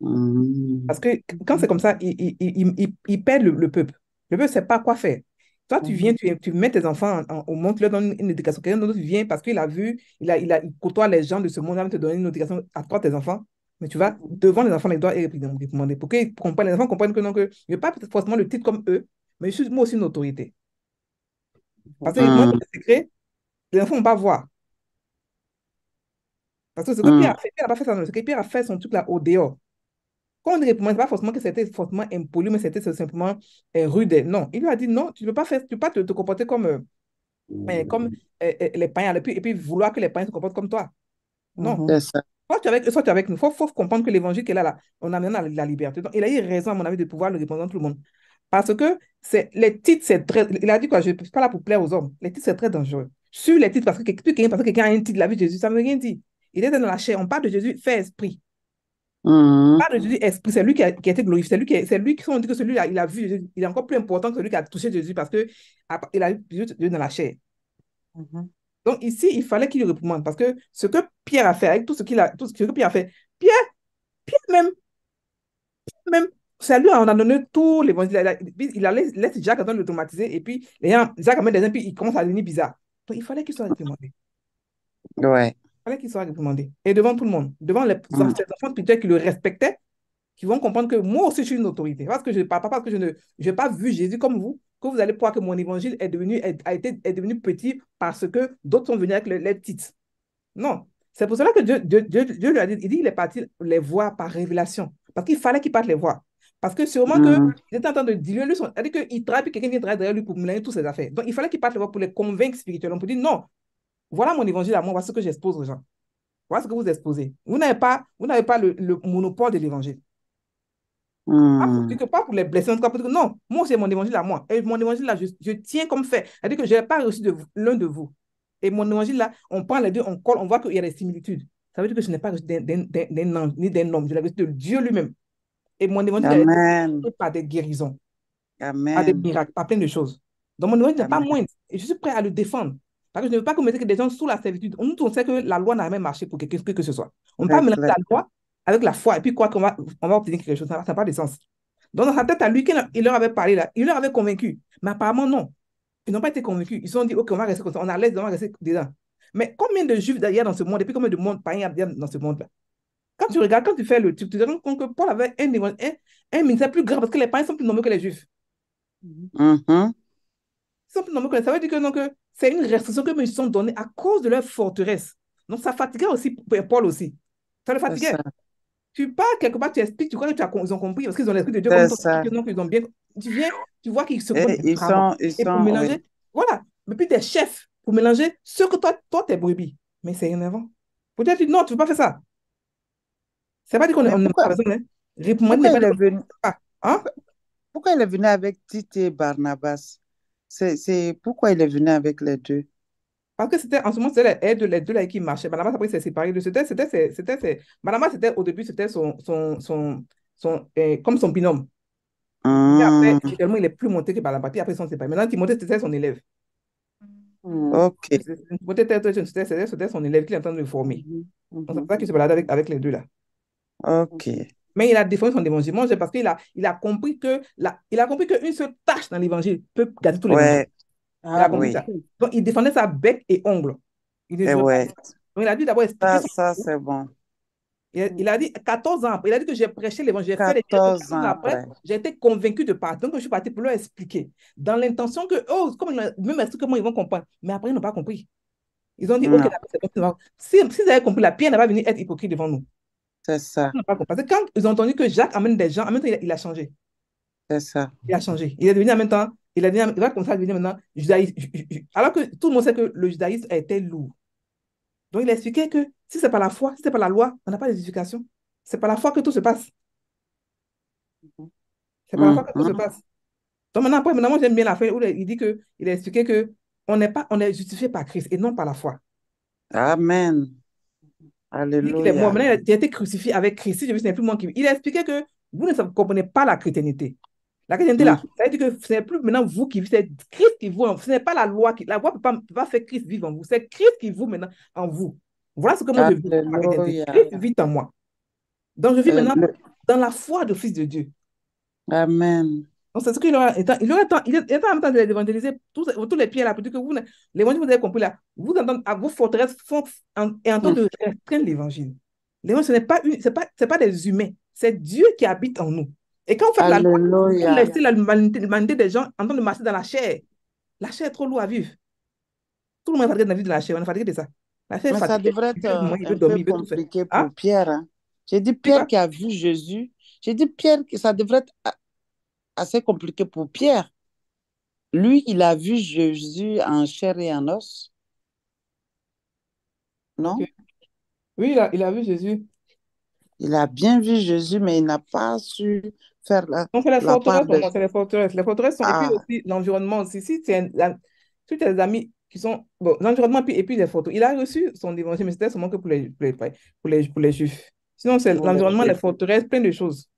mhm, Parce que quand c'est comme ça, il perd le peuple. Le peuple ne sait pas quoi faire. Toi, tu viens, mhm, tu mets tes enfants au monde, tu leur donnes une éducation. Quelqu'un d'autre vient parce qu'il a vu, il côtoie les gens de ce monde, il va te donner une éducation à toi, tes enfants. Mais tu vas devant les enfants, les doigts et réprimander. Pour qu'ils comprennent, les enfants comprennent que non, que je n'ai pas peut-être forcément le titre comme eux, mais je suis moi aussi une autorité. Parce que moi, mhm, dans le secret, les enfants ne vont pas voir. Parce que ce que mhm, Pierre n'a pas fait ça dans le secret. Pierre a fait son truc là au dehors. Quand on dit réprimande, ce n'est pas forcément que c'était forcément impoli, mais c'était simplement rude. Non, il lui a dit non, tu ne peux pas faire, tu peux pas te comporter comme les païens, et puis vouloir que les païens se comportent comme toi. Non. mhm, c'est ça. Soit tu es avec nous. Faut comprendre que l'évangile qu'il a là, on amène à la liberté. Donc, il a eu raison, à mon avis, de pouvoir le répondre à tout le monde. Parce que les titres, c'est très. Il a dit quoi, je ne suis pas là pour plaire aux hommes. Les titres, c'est très dangereux. Sur les titres, parce que quelqu'un a un titre, la vie de Jésus, ça ne veut rien dire. Il était dans la chair. On parle de Jésus, fait esprit. Mhm, Pas de Jésus esprit, c'est lui qui a été glorifié, c'est lui qui on dit que celui-là, il a vu Jésus, il est encore plus important que celui qui a touché Jésus parce que il a vu Dieu dans la chair. mhm, Donc ici, il fallait qu'il le réprimande parce que ce que Pierre a fait, avec tout ce qu'il a, tout ce que Pierre a fait, Pierre, Pierre même, c'est lui, on a donné tout l'évangile. Laisse Jacques en train de l'automatiser et puis Jacques amène des gens, puis il commence à devenir bizarre. Donc il fallait qu'il soit réprimandé. ouais. Il fallait qu'il soit réprimandé. Et devant tout le monde, devant Mhm, ses enfants spirituels qui le respectaient, qui vont comprendre que moi aussi je suis une autorité. Parce que je ne parle pas parce que je n'ai pas vu Jésus comme vous, que vous allez croire que mon évangile est devenu petit parce que d'autres sont venus avec les titres. Non. C'est pour cela que Dieu lui a dit, il dit qu'il est parti les voir par révélation. Parce qu'il fallait qu'il parte les voir. Parce que sûrement qu'il mhm, était en train de diluer lui. C'est-à-dire qu'il travaille, puis quelqu'un vient travailler derrière lui pour mélanger toutes ses affaires. Donc il fallait qu'il parte les voir pour les convaincre spirituellement, pour dire non, voilà mon évangile à moi, voilà ce que j'expose aux gens. Voilà ce que vous exposez. Vous n'avez pas le monopole de l'évangile. mhm. Pas pour les blessés, en tout cas, pour dire que non, moi, c'est mon évangile à moi. Et mon évangile là, je tiens comme fait. C'est-à-dire que je n'ai pas reçu de l'un de vous. Et mon évangile là, on prend les deux, on colle, on voit qu'il y a des similitudes. Ça veut dire que je n'ai pas reçu d'un ange ni d'un homme, je l'ai reçu de Dieu lui-même. Et mon évangile a été Amen. par des guérisons, par des Amen. miracles, par plein de choses. Donc mon évangile n'est pas Amen. moindre. Et je suis prêt à le défendre. Parce que je ne veux pas que mettre des gens sous la servitude. On sait que la loi n'a jamais marché pour quelqu'un que ce soit. On ne peut pas C'est mélanger clair. la loi avec la foi et puis quoi on va obtenir quelque chose. Ça n'a pas de sens. Donc, dans sa tête à lui, il leur avait parlé là, il leur avait convaincu. Mais apparemment, non. Ils n'ont pas été convaincus. Ils se sont dit, OK, on va rester comme ça. On a l'aise, on va rester dedans. Mais combien de juifs il y a dans ce monde et puis combien de monde païens il y a dans ce monde-là? Quand tu regardes, quand tu fais tu te rends compte que Paul avait un ministère plus grand parce que les païens sont plus nombreux que les juifs. Mhm. Ils sont plus nombreux que les. Ça veut dire que, donc, c'est une restriction que ils se sont donnée à cause de leur forteresse. Donc, ça fatiguait aussi Paul aussi. Ça le C'est fatiguait. ça. Tu pars quelque part, tu expliques, tu crois que ils ont compris parce qu'ils ont l'esprit de Dieu comme C'est toi, ça. donc ils ont bien. Tu viens, tu vois qu'ils se Et comprennent différemment. Et pour oui. mélanger, voilà. Mais puis des chefs, pour mélanger ce que toi, t'es brebis. Mais c'est énervant. Peut-être, non, tu ne veux pas faire ça. C'est pas dit qu'on Mais n'aime pas pourquoi, la personne, hein. Répondre n'est pourquoi pas il dit est qu'on venu, n'aime pas. Hein? pourquoi il est venu avec Tite et Barnabas? Pourquoi il est venu avec les deux? Parce que c'était, en ce moment, c'était les deux là qui marchaient. Barnabas, après, s'est séparé. Barnabas, au début, c'était comme son binôme. Mais après, Hmm. finalement, il est plus monté que Barnabas. Puis après, ils sont séparés. Maintenant, Timothée, c'était son élève. Ok, Timothée, c'était son élève qui est en train de le former. Donc, c'est pour Mhm. ça qu'il se balade avec les deux là. ok. Mais il a défendu son évangile. Moi, c'est parce qu'il a compris il a compris qu'une seule tâche dans l'évangile peut gâter tout l'évangile. Ouais, Il a Ah compris oui. oui. ça. Donc, il défendait ça bec et ongle. Il ne Et jouait pas. ouais, Donc, il a dû d'abord expliquer ça, son ça parcours. c'est bon. Il a dit 14 ans après, il a dit que j'ai prêché l'évangile, j'ai fait les miracles. 14 14 ans ans après, après. j'ai été convaincu de partir. Donc, je suis parti pour leur expliquer. Dans l'intention que, oh, comme même est-ce que moi, ils vont comprendre. Mais après, ils n'ont pas compris. Ils ont dit, OK, Non, d'accord, c'est bon, c'est bon. S'ils avaient compris, la pierre n'a pas venu être hypocrite devant nous. c'est ça, Ils n'ont pas compris. Parce que quand ils ont entendu que Jacques amène des gens, en même temps, il a changé. c'est ça. Il a changé. Il est devenu en même temps, il va comme ça devenir maintenant judaïsme. Alors que tout le monde sait que le judaïsme était lourd. Donc, il a expliqué que si ce n'est pas la foi, si ce n'est pas la loi, on n'a pas d'édification. C'est par la foi que tout se passe. C'est par la foi que tout se Mhm. passe. Donc, maintenant, après, maintenant, moi, j'aime bien la fin où il dit que, il a expliqué que on est justifié par Christ et non par la foi. Amen. Il dit qu'il est mort. Alléluia. Maintenant, il a été crucifié avec Christ. Si je veux, ce n'est plus moi qui. Il a expliqué que vous ne comprenez pas la chrétienté. La chrétienté, là, Mhm. ça veut dire que ce n'est plus maintenant vous qui vivez, c'est Christ qui vous. Ce n'est pas la loi qui. La loi ne peut pas faire Christ vivre en vous. C'est Christ qui vous maintenant en vous. Voilà ce que moi je vis dans la chrétienté. Alléluia. Christ vit en moi. Donc, je vis Euh, maintenant le- dans la foi du Fils de Dieu. Amen. Donc, c'est ce qu'il aura. Il est en train d'évangéliser tous les pierres là, pour dire que l'évangile, vous avez compris là, vous entendez, à vos forteresses et en train Mhm. de restreindre l'évangile. L'évangile, ce n'est pas des humains, c'est Dieu qui habite en nous. Et quand vous faites la loi, vous Alléluia. laissez l'humanité des gens en train de marcher dans la chair. La chair est trop lourde à vivre. Tout le monde est fatigué de la vie de la chair, on est fatigué de ça. La chair est Mais ça fatiguée, devrait il être veut manger, il veut un peu dormir, il veut tout faire. compliqué Hein? pour Pierre, hein. J'ai dit C'est Pierre quoi? qui a vu Jésus. J'ai dit Pierre que ça devrait être assez compliqué pour Pierre. Lui, il a vu Jésus en chair et en os, Ok. non? Oui, il a vu Jésus. Il a bien vu Jésus, mais il n'a pas su faire Donc, c'est les la part forteresses pour des... moi, c'est les forteresses. Les forteresses sont, et puis Ah, aussi l'environnement aussi. Si tu as des amis qui sont, bon, l'environnement, et puis les photos. Il a reçu son évangile, mais c'était seulement que pour les juifs. Sinon, c'est pour les l'environnement, les Juifs. forteresses, plein de choses.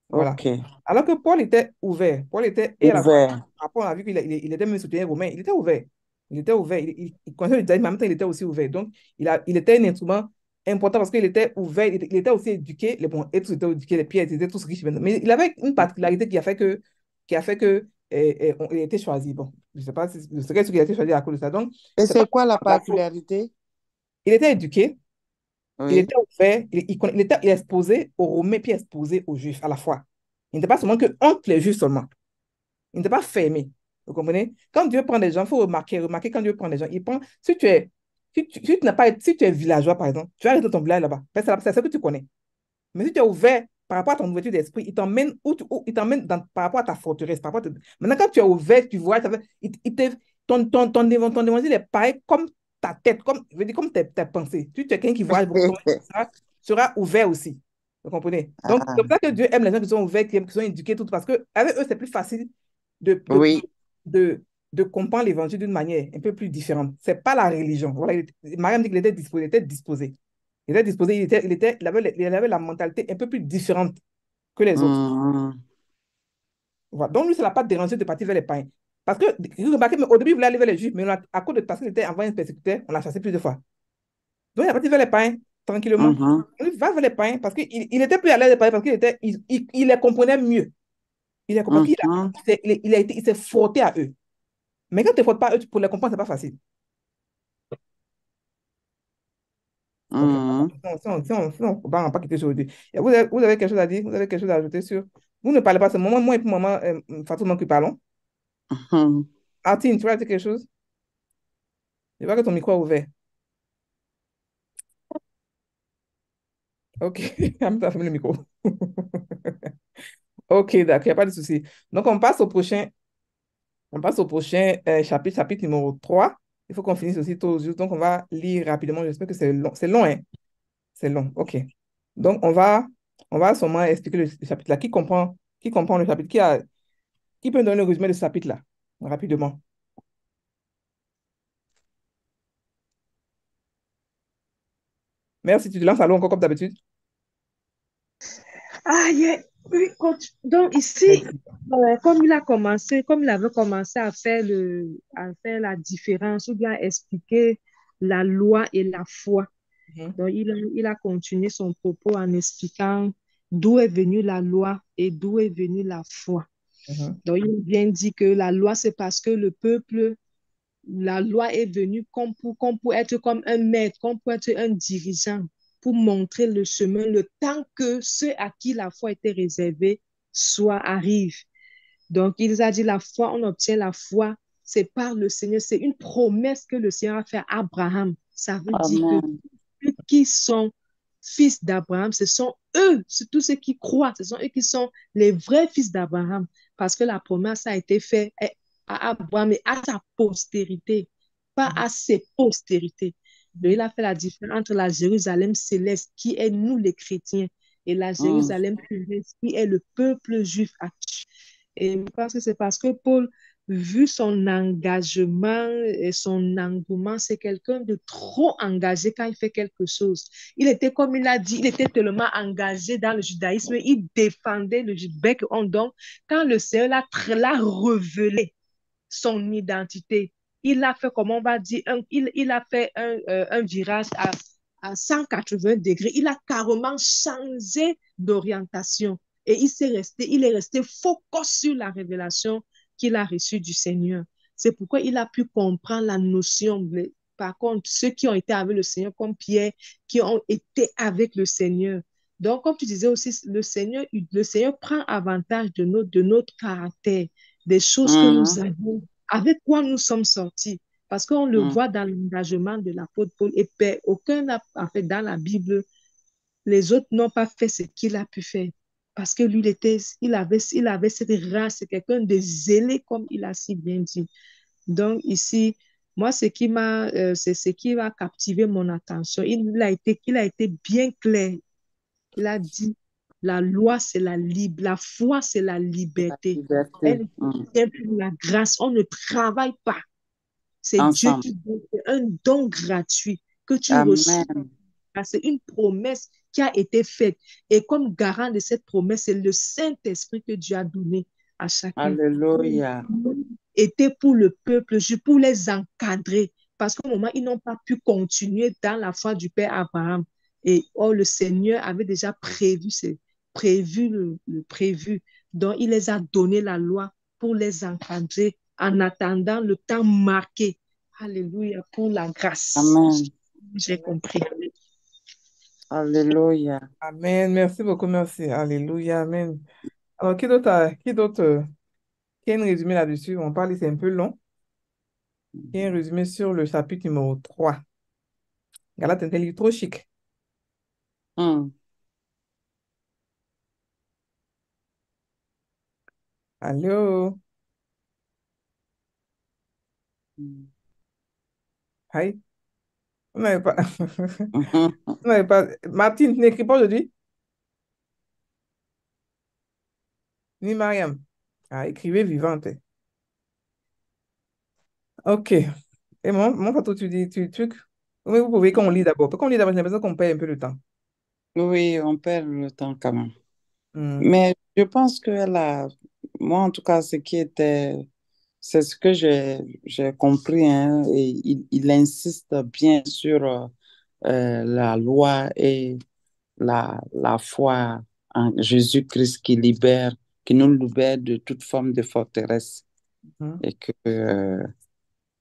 Voilà. Ok. Alors que Paul était ouvert. Paul était, et à la fois, Ouvert. après, on a vu qu'il était même soutien romain. Il était ouvert. Il était ouvert. Il connaissait le judaïsme, mais en même temps, il était aussi ouvert. Donc, il était un instrument important parce qu'il était ouvert. Il était aussi éduqué. Les bons et tous étaient éduqués, les pierres, étaient tous riches. Mais il avait une particularité qui a fait que il a été choisi. Bon, je ne sais pas si je sais qu'il a été choisi à cause de ça. Donc, Et c'est pas c'est quoi la la faute. particularité? Il était éduqué, il Oui. était ouvert, il est exposé aux Romains, puis exposé aux Juifs à la fois. Il n'était pas seulement que entre les Juifs seulement. Il n'était pas fermé. Vous comprenez? Quand Dieu prend des gens, il faut remarquer quand Dieu prend des gens, il prend, si tu es villageois, par exemple, tu vas rester dans ton village là-bas. C'est ça que tu connais. Mais si tu es ouvert par rapport à ton ouverture d'esprit, il t'emmène il t'emmène par rapport à ta forteresse. Maintenant, quand tu es ouvert, tu vois, ton évangile est pareil comme ta tête, je veux dire, comme tes pensées. Si tu es quelqu'un qui voyage beaucoup, ça sera ouvert aussi. Vous comprenez? Donc, c'est Ah, pour ça que Dieu aime les gens qui sont ouverts, qui sont éduqués, tout, parce qu'avec eux, c'est plus facile de, de, oui. de, de comprendre l'évangile d'une manière un peu plus différente. C'est pas la religion. Voilà, Mariam dit qu'il était disposé, il était disposé. Il était disposé, il avait la mentalité un peu plus différente que les autres. Mhm. Voilà. Donc, lui, ça ne l'a pas dérangé de partir vers les païens. Parce que, remarquez, mais au début, il voulait aller vers les Juifs, mais à cause de parce qu'il était envoyé un persécuteur, on l'a chassé plusieurs fois. Donc, il est parti vers les païens, tranquillement. Mhm. Il va vers les païens parce qu'il il était plus à l'aise des païens parce il les comprenait mieux. Parce qu'il Mhm. il s'est frotté à eux. Mais quand tu ne te frottes pas à eux, pour les comprendre, ce n'est pas facile. Ok. Mhm. Si on va pas quitter aujourd'hui. Et vous avez quelque chose à dire? Vous avez quelque chose à ajouter sur. Vous ne parlez pas, c'est moi et puis maman Fatouma qui parlons. Mhm. Artine, tu vas dire quelque chose? Je vois que ton micro est ouvert. Ok, Amine, tu as fermé le micro. Ok, d'accord, il n'y a pas de souci. Donc, on passe au prochain chapitre, chapitre numéro 3. Il faut qu'on finisse aussi tôt juste. Donc, on va lire rapidement. J'espère que c'est long. C'est long, hein? C'est long. Ok. Donc, on va seulement expliquer le chapitre là. Qui comprend le chapitre? Qui peut me donner le résumé de ce chapitre là? Rapidement. Merci, tu te lances à l'eau encore comme d'habitude. Ah, oui, donc ici, Merci. comme il avait commencé à faire la différence ou bien à expliquer la loi et la foi. Mhm, Donc, il a continué son propos en expliquant d'où est venue la loi et d'où est venue la foi. mhm, Donc, il vient dit que la loi, c'est parce que la loi est venue comme pour être comme un maître, comme pour être un dirigeant, pour montrer le chemin, le temps que ceux à qui la foi était réservée arrivent. Donc, il a dit la foi, on obtient la foi, c'est par le Seigneur, c'est une promesse que le Seigneur a fait à Abraham. Ça veut dire que Amen. ceux qui sont fils d'Abraham, ce sont eux, c'est tous ceux qui croient, ce sont eux qui sont les vrais fils d'Abraham, parce que la promesse a été faite à Abraham et à sa postérité, pas mhm, à ses postérités. Donc, mhm, il a fait la différence entre la Jérusalem céleste, qui est nous les chrétiens, et la Mhm. Jérusalem terrestre, qui est le peuple juif actuel. Et je pense que c'est parce que Paul, vu son engagement et son engouement, c'est quelqu'un de trop engagé quand il fait quelque chose. Il était, comme il a dit, il était tellement engagé dans le judaïsme, il défendait le judaïsme. Donc, quand le Seigneur l'a révélé son identité, il a fait, comme on va dire, il a fait un virage à 180 degrés. Il a carrément changé d'orientation. Et il est resté focus sur la révélation qu'il a reçue du Seigneur. C'est pourquoi il a pu comprendre la notion. Par contre, ceux qui ont été avec le Seigneur, comme Pierre, qui ont été avec le Seigneur. Donc, comme tu disais aussi, le Seigneur prend avantage de notre caractère, des choses que nous Mhm. avons, avec quoi nous sommes sortis. Parce qu'on le Mhm. voit dans l'engagement de l'apôtre Paul. Et aucun n'a fait dans la Bible, les autres n'ont pas fait ce qu'il a pu faire. Parce que lui, il avait cette race, c'est quelqu'un de zélé, comme il a si bien dit. Donc, ici, moi, c'est ce qui va captiver mon attention. Il a été bien clair. Il a dit, la loi, c'est la foi, c'est la La liberté. liberté. Elle Mhm. vient pour la grâce. On ne travaille pas. C'est Dieu Ensemble. qui donne, c'est un don gratuit que tu reçois. Amen. C'est une promesse qui a été faite. Et comme garant de cette promesse, c'est le Saint-Esprit que Dieu a donné à chacun. Alléluia. Était pour le peuple, pour les encadrer. Parce qu'au moment, ils n'ont pas pu continuer dans la foi du Père Abraham. Et le Seigneur avait déjà prévu le prévu. Donc, il les a donné la loi pour les encadrer en attendant le temps marqué. Alléluia, pour la grâce. Amen. J'ai compris. Alléluia. Amen. Merci beaucoup, merci. Alléluia, amen. Alors, qui a un résumé là-dessus? On parle, c'est un peu long. Qui a un résumé sur le chapitre numéro 3. Galate, c'est un livre trop chic. Mhm. Allô? Hi. Vous n'avez pas... Mhm. Vous n'avez pas... Martine, tu n'écris pas aujourd'hui? Ni Mariam. Ah, écrivez vivante. Ok. Et mon photo, tu dis, truc. Oui, vous pouvez qu'on lit d'abord. Quand on lit d'abord, j'ai l'impression qu'on perd un peu le temps. Oui, on perd le temps quand même. Hmm. Mais je pense qu'elle a, moi en tout cas, ce qui était C'est ce que j'ai compris, hein, et il insiste bien sur la loi et la foi en Jésus-Christ qui nous libère de toute forme de forteresse Mhm. et que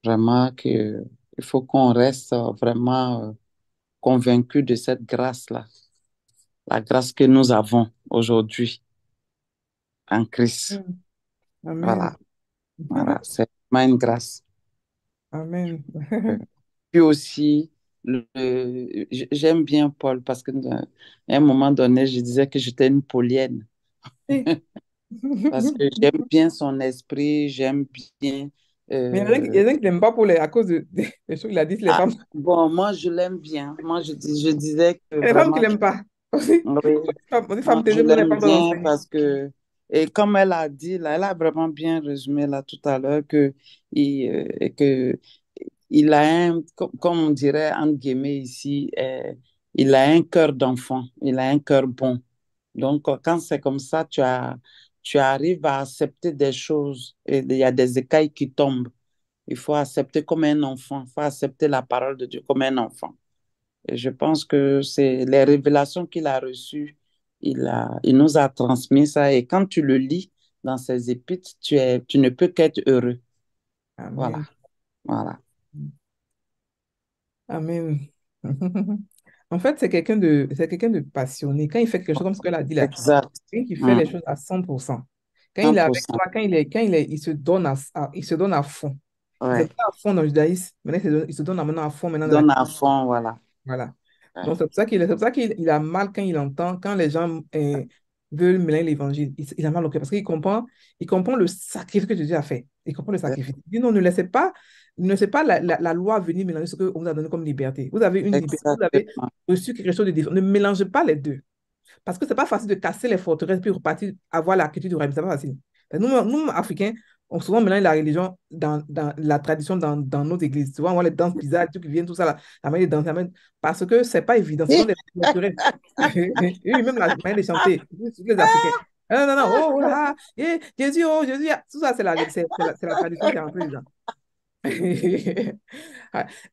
vraiment que il faut qu'on reste vraiment convaincu de cette grâce-là, la grâce que nous avons aujourd'hui en Christ. Mhm. Amen. Voilà, voilà, c'est vraiment une grâce. Amen. Euh, Puis aussi, j'aime bien Paul parce qu'à un moment donné, je disais que j'étais une Paulienne Oui. parce que j'aime bien son esprit, j'aime bien. Mais il y euh, en a qui n'aiment pas pour à cause des choses qu'il a dit sur les ah, femmes. bon, moi, je l'aime bien. Moi, je disais que Il y a des femmes qui vraiment, l'aiment pas. Aussi, oui, les moi, femmes je taiseuses, vous n'avez pas l'aime le droit bien d'enseigner. parce que, et comme elle a dit, là, elle a vraiment bien résumé là tout à l'heure que il a comme on dirait entre guillemets ici, il a un cœur d'enfant, il a un cœur bon. Donc, quand c'est comme ça, tu arrives à accepter des choses et il y a des écailles qui tombent. Il faut accepter comme un enfant, il faut accepter la parole de Dieu comme un enfant. Et je pense que c'est les révélations qu'il a reçues, il nous a transmis ça. Et quand tu le lis dans ses épîtres, tu ne peux qu'être heureux. Voilà, Amen. voilà. Amen. En fait, c'est quelqu'un de passionné. Quand il fait quelque chose comme ce qu'elle a dit là, Exact. il fait les Mm, choses à 100%. Quand il est avec 100%. toi, il il se donne à fond. Il se Ouais. donne à fond dans le judaïsme. Maintenant, il se donne maintenant à fond maintenant dans la. Donne à fond, voilà. Voilà. Ouais. Donc, c'est pour ça qu'il a mal quand il entend, quand les gens veulent mêler l'évangile. Il a mal au cœur parce il comprend le sacrifice que Jésus a fait. Il comprend le sacrifice. Il dit non, ne laissez pas la loi venir mélanger ce qu'on vous a donné comme liberté. Vous avez une liberté, vous avez Exactement. reçu quelque chose de différent. Ne mélangez pas les deux. Parce que c'est pas facile de casser les forteresses puis repartir avoir la culture du royaume. C'est pas facile. Nous, Africains, on souvent mélange la religion dans la tradition dans nos églises. Souvent, on voit les danses bizarres, les trucs qui viennent, tout ça, la manière de danser, parce que c'est pas évident. Ce sont des forteresses. Et même la manière de chanter, surtout les Africains. Ah, non, non, non, oh, ah, Jésus, oh, Jésus, ah. Tout ça, c'est la tradition qui est rentrée dedans.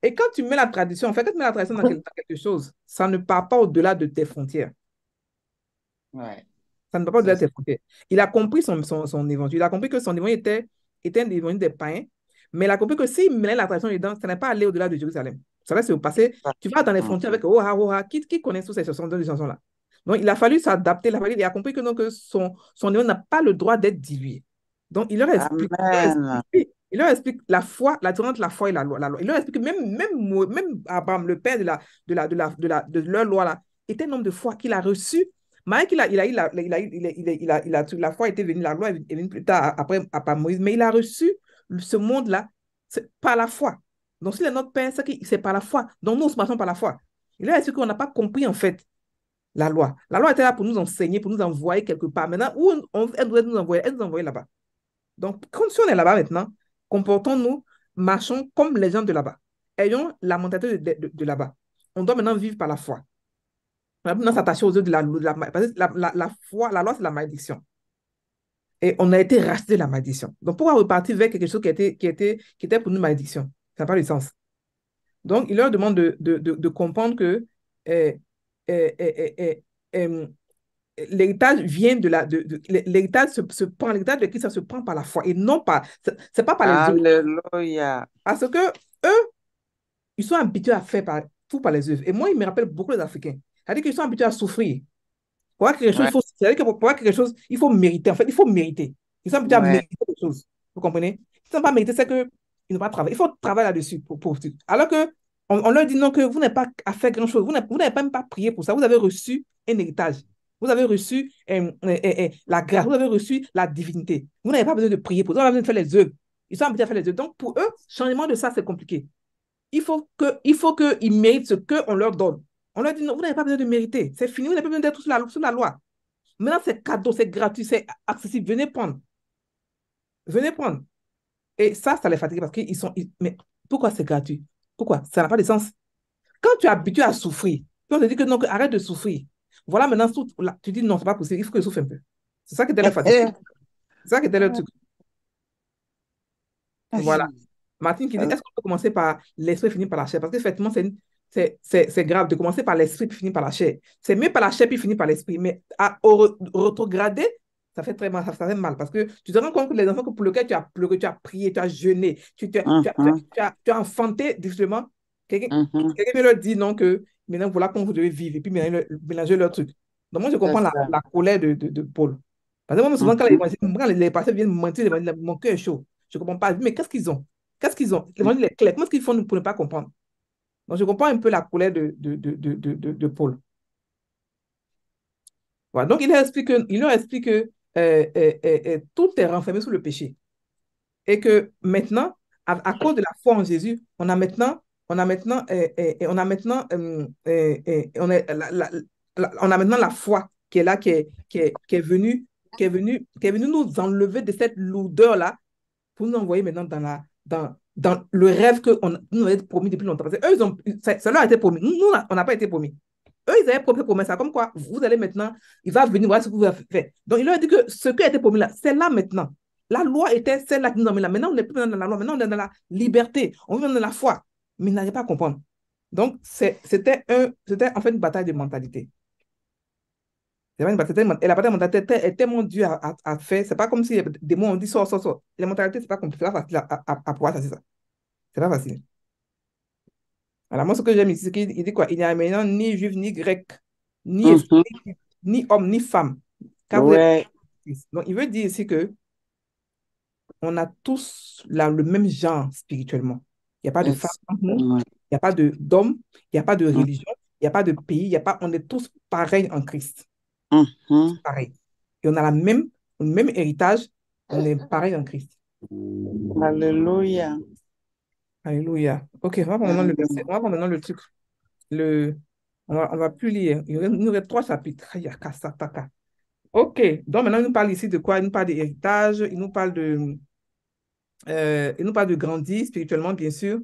Et quand tu mets la tradition, en fait, quand tu mets la tradition dans quelque chose, ça ne part pas au-delà de tes frontières. Ouais. Ça ne peut pas C'est au-delà de tes frontières. Il a compris son évangile. Il a compris que son évangile était un évangile des païens, mais il a compris que s'il mêlait la tradition dedans, ça n'est pas aller au-delà de Jérusalem. Ça va se passer. ça. Tu vas dans les Mm. frontières avec oh ah, qui connaît toutes ces chansons-là. Donc, il a fallu s'adapter. Il a compris que, non, que son évangile n'a pas le droit d'être dilué. Donc, Amen. il leur explique la foi, la différence entre la foi et la loi. Il leur explique que même Abraham, le père de leur loi, là, était un homme de foi qu'il a reçu. Malgré la foi était venue, la loi est venue plus tard, après par Moïse, mais il a reçu ce monde-là par la foi. Donc, s'il est notre Père, c'est par la foi. Donc, nous, nous marchons par la foi. Il a expliqué qu'on n'a pas compris, en fait, la loi. La loi était là pour nous enseigner, pour nous envoyer quelque part. Maintenant, elle doit nous envoyer là-bas. Donc, quand si on est là-bas maintenant, comportons-nous, marchons comme les gens de là-bas. Ayons la mentalité de là-bas. On doit maintenant vivre par la foi. On doit maintenant s'attacher aux œuvres parce que la foi, la loi, c'est la malédiction. Et on a été racheté de la malédiction. Donc, pourquoi repartir vers quelque chose qui était pour nous malédiction? Ça n'a pas de sens. Donc, il leur demande de comprendre que euh, euh, euh, euh, euh, l'héritage vient l'héritage l'héritage de Christ, ça se prend par la foi et non pas, c'est pas par les œuvres. Alléluia. Parce que eux, ils sont habitués à faire tout par les œuvres. Et moi, il me rappelle beaucoup les Africains. C'est-à-dire qu'ils sont habitués à souffrir. Pour avoir quelque chose, Ouais, c'est-à-dire que pour avoir quelque chose, il faut mériter. En fait, il faut mériter. Ils sont habitués à ouais. mériter quelque chose. Vous comprenez? Ils ne sont pas mériter, c'est qu'ils n'ont pas travaillé. Il faut travailler là-dessus. Alors que on leur dit non, que vous n'avez pas à faire grand-chose. Vous n'avez même pas prié pour ça. Vous avez reçu un héritage. Vous avez reçu la grâce. Vous avez reçu la divinité. Vous n'avez pas besoin de prier pour ça. Vous n'avez pas besoin de faire les œuvres. Ils sont habitués à faire les œuvres. Donc, pour eux, changement de ça, c'est compliqué. Il faut qu'ils méritent ce qu'on leur donne. On leur dit non, vous n'avez pas besoin de mériter. C'est fini, vous n'avez pas besoin d'être sous la loi. Maintenant, c'est cadeau, c'est gratuit, c'est accessible. Venez prendre. Venez prendre. Et ça les fatigue parce qu'ils sont. Mais pourquoi c'est gratuit? Pourquoi? Ça n'a pas de sens. Quand tu es habitué à souffrir, quand on te dit que non, arrête de souffrir. Voilà, maintenant, tu dis non, c'est pas possible, il faut que je souffre un peu. C'est ça qui était la fatigue. C'est ça qui était le truc. Voilà. Martine qui dit, est-ce qu'on peut commencer par l'esprit finir par la chair? Parce qu'effectivement, c'est grave de commencer par l'esprit puis finir par la chair. C'est mieux par la chair puis finir par l'esprit. Mais au rétrograder, ça fait très mal, ça fait mal. Parce que tu te rends compte que les enfants pour lesquels tu as pleuré, tu as prié, tu as jeûné, tu as enfanté, justement, quelqu'un vient leur dire non, que maintenant, voilà comment vous devez vivre. Et puis maintenant, mélanger leur truc. Donc, moi, je C'est comprends ça. la colère de Paul. Parce que moi, souvent, quand les pasteurs viennent me mentir, mon cœur est chaud. Je ne comprends pas. Mais qu'est-ce qu'ils ont? Qu'est-ce qu'ils ont? L'évangile est clair. Comment est-ce qu'ils font pour ne pas comprendre? Donc, je comprends un peu la colère de Paul. Voilà. Donc, il leur explique que tout est renfermé sous le péché. Et que maintenant, à cause de la foi en Jésus, on a maintenant la foi qui est là, qui est venue nous enlever de cette lourdeur-là pour nous envoyer maintenant dans le rêve que nous avait promis depuis longtemps. Parce que eux, ça leur a été promis. Nous, on n'a pas été promis. Eux, ils avaient promis ça, comme quoi vous allez maintenant, il va venir voir ce que vous avez fait. Donc, il leur a dit que ce qui a été promis là, c'est là maintenant. La loi était celle-là qui nous a mis là. Maintenant, on n'est plus dans la loi. Maintenant, on est dans la liberté. On est dans la foi. Mais ils n'arrivaient pas à comprendre. Donc, c'était en fait une bataille de mentalité. Et la bataille de mentalité est tellement dure à faire. C'est pas comme si des mots on dit sort, sort, sort. La mentalité, c'est pas compliqué. C'est pas facile à pouvoir, ça, c'est ça. C'est pas facile. Alors, moi, ce que j'aime ici, c'est qu'il dit quoi? Il n'y a maintenant ni juif, ni grec, ni esprit, ni homme, ni femme. Car vous êtes Ouais. Christ. Donc, il veut dire ici que on a tous le même genre spirituellement. Il n'y a pas de femme entre nous, Exactement. il n'y a pas d'homme, il n'y a pas de religion, il n'y a pas de pays, on est tous pareils en Christ. Pareil. Et on a le même héritage, on est pareil en Christ. Alléluia. Alléluia. Ok, on va prendre maintenant le verset, on va prendre maintenant le truc. On va plus lire. Il nous reste 3 chapitres. Ayakasataka. Ok, donc maintenant, il nous parle ici de quoi? Il nous parle d'héritage, il nous parle de grandir spirituellement, bien sûr.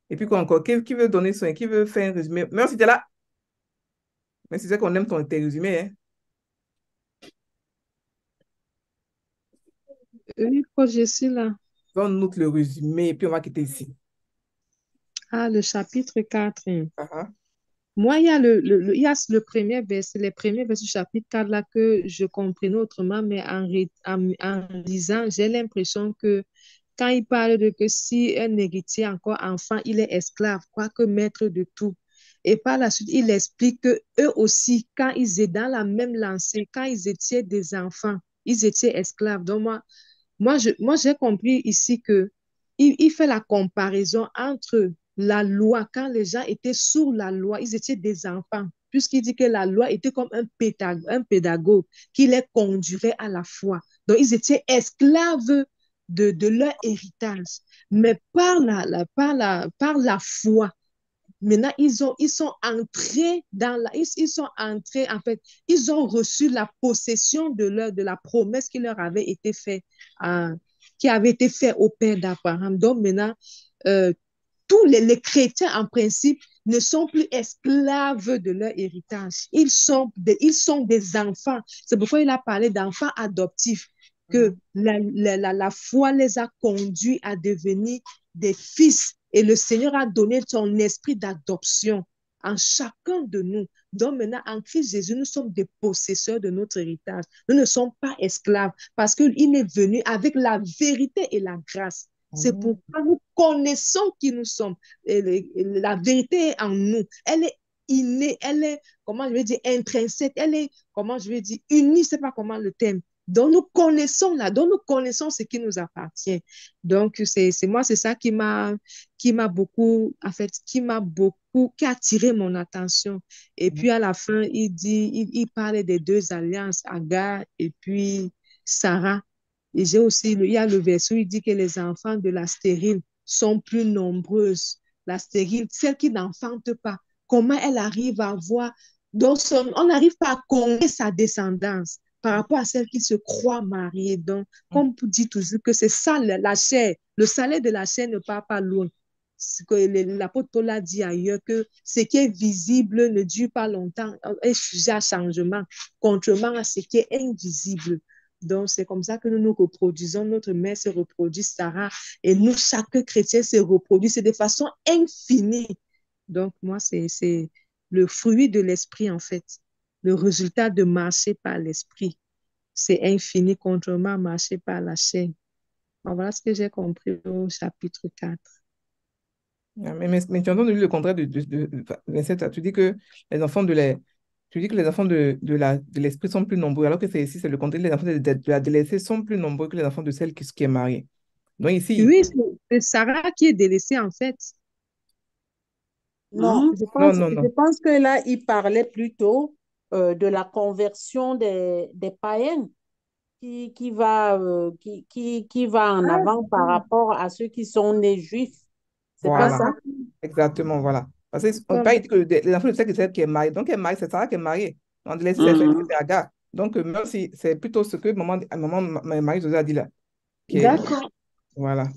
Et puis quoi encore? Qui veut donner qui veut faire un résumé? Merci, si tu es là. Mais c'est qu'on aime tes résumés, hein. Oui, quand je suis là. Donne-nous le résumé et puis on va quitter ici. Ah, le chapitre 4. Uh-huh. Moi, il y a le premier verset, les premiers versets du chapitre 4 là que je comprenais autrement, mais en lisant, j'ai l'impression que quand il parle de que si un héritier encore enfant, il est esclave, quoique maître de tout. Et par la suite, il explique que eux aussi, quand ils étaient dans la même lancée, quand ils étaient des enfants, ils étaient esclaves. Donc moi, j'ai compris ici que il fait la comparaison entre la loi, quand les gens étaient sous la loi, ils étaient des enfants, puisqu'il dit que la loi était comme un pédagogue qui les conduirait à la foi. Donc, ils étaient esclaves de leur héritage. Mais par la foi, maintenant, ils sont entrés ils sont entrés, en fait, ils ont reçu la possession de la promesse qui leur avait été faite, qui avait été faite au père d'Abraham. Donc maintenant, euh, tous les chrétiens, en principe, ne sont plus esclaves de leur héritage. Ils sont des enfants. C'est pourquoi il a parlé d'enfants adoptifs, que la foi les a conduits à devenir des fils. Et le Seigneur a donné son esprit d'adoption en chacun de nous. Donc maintenant, en Christ Jésus, nous sommes des possesseurs de notre héritage. Nous ne sommes pas esclaves parce qu'il est venu avec la vérité et la grâce. C'est pourquoi nous connaissons qui nous sommes. La vérité est en nous. Elle est innée, elle est, comment je vais dire, intrinsèque, elle est, comment je vais dire, unie, je ne sais pas comment le thème. Donc nous connaissons là, donc nous connaissons ce qui nous appartient. Donc c'est moi, c'est ça qui m'a beaucoup, en fait, qui a attiré mon attention. Et puis à la fin, il parlait des 2 alliances, Agar et puis Sarah. Et j'ai aussi, il y a le verset où il dit que les enfants de la stérile sont plus nombreuses. La stérile, celle qui n'enfante pas, comment elle arrive à voir, donc on n'arrive pas à connaître sa descendance par rapport à celle qui se croit mariée. Donc, comme on dit toujours que c'est ça la chair, le salaire de la chair ne part pas loin. L'apôtre Paul a dit ailleurs que ce qui est visible ne dure pas longtemps, est sujet à changement, contrairement à ce qui est invisible. Donc, c'est comme ça que nous nous reproduisons. Notre mère se reproduit, Sarah, et nous, chaque chrétien se reproduit. C'est de façon infinie. Donc, moi, c'est le fruit de l'esprit, en fait. Le résultat de marcher par l'esprit. C'est infini, contrairement à marcher par la chair. Bon, voilà ce que j'ai compris au chapitre 4. Mais tu entends le contraire de 27. Tu dis que les enfants tu dis que les enfants de l'esprit sont plus nombreux, alors que c'est ici, c'est le contraire. Les enfants de la délaissée sont plus nombreux que les enfants de celle qui est mariée. Donc ici, Oui, c'est Sarah qui est délaissée, en fait. Non, non, non, je non. pense que là, il parlait plutôt de la conversion des païens qui va en Ah, avant par rapport à ceux qui sont nés juifs. C'est pas Voilà, ça? exactement, voilà. Parce qu'on d'accord. pas dit que les enfants de celle qui est mariée. Donc, elle est mariée, c'est Sarah qui est mariée. On délaissé, Mhm. c'est Agar. Donc, même si c'est plutôt ce que Marie-Josée a dit là. Qui est, D'accord. voilà.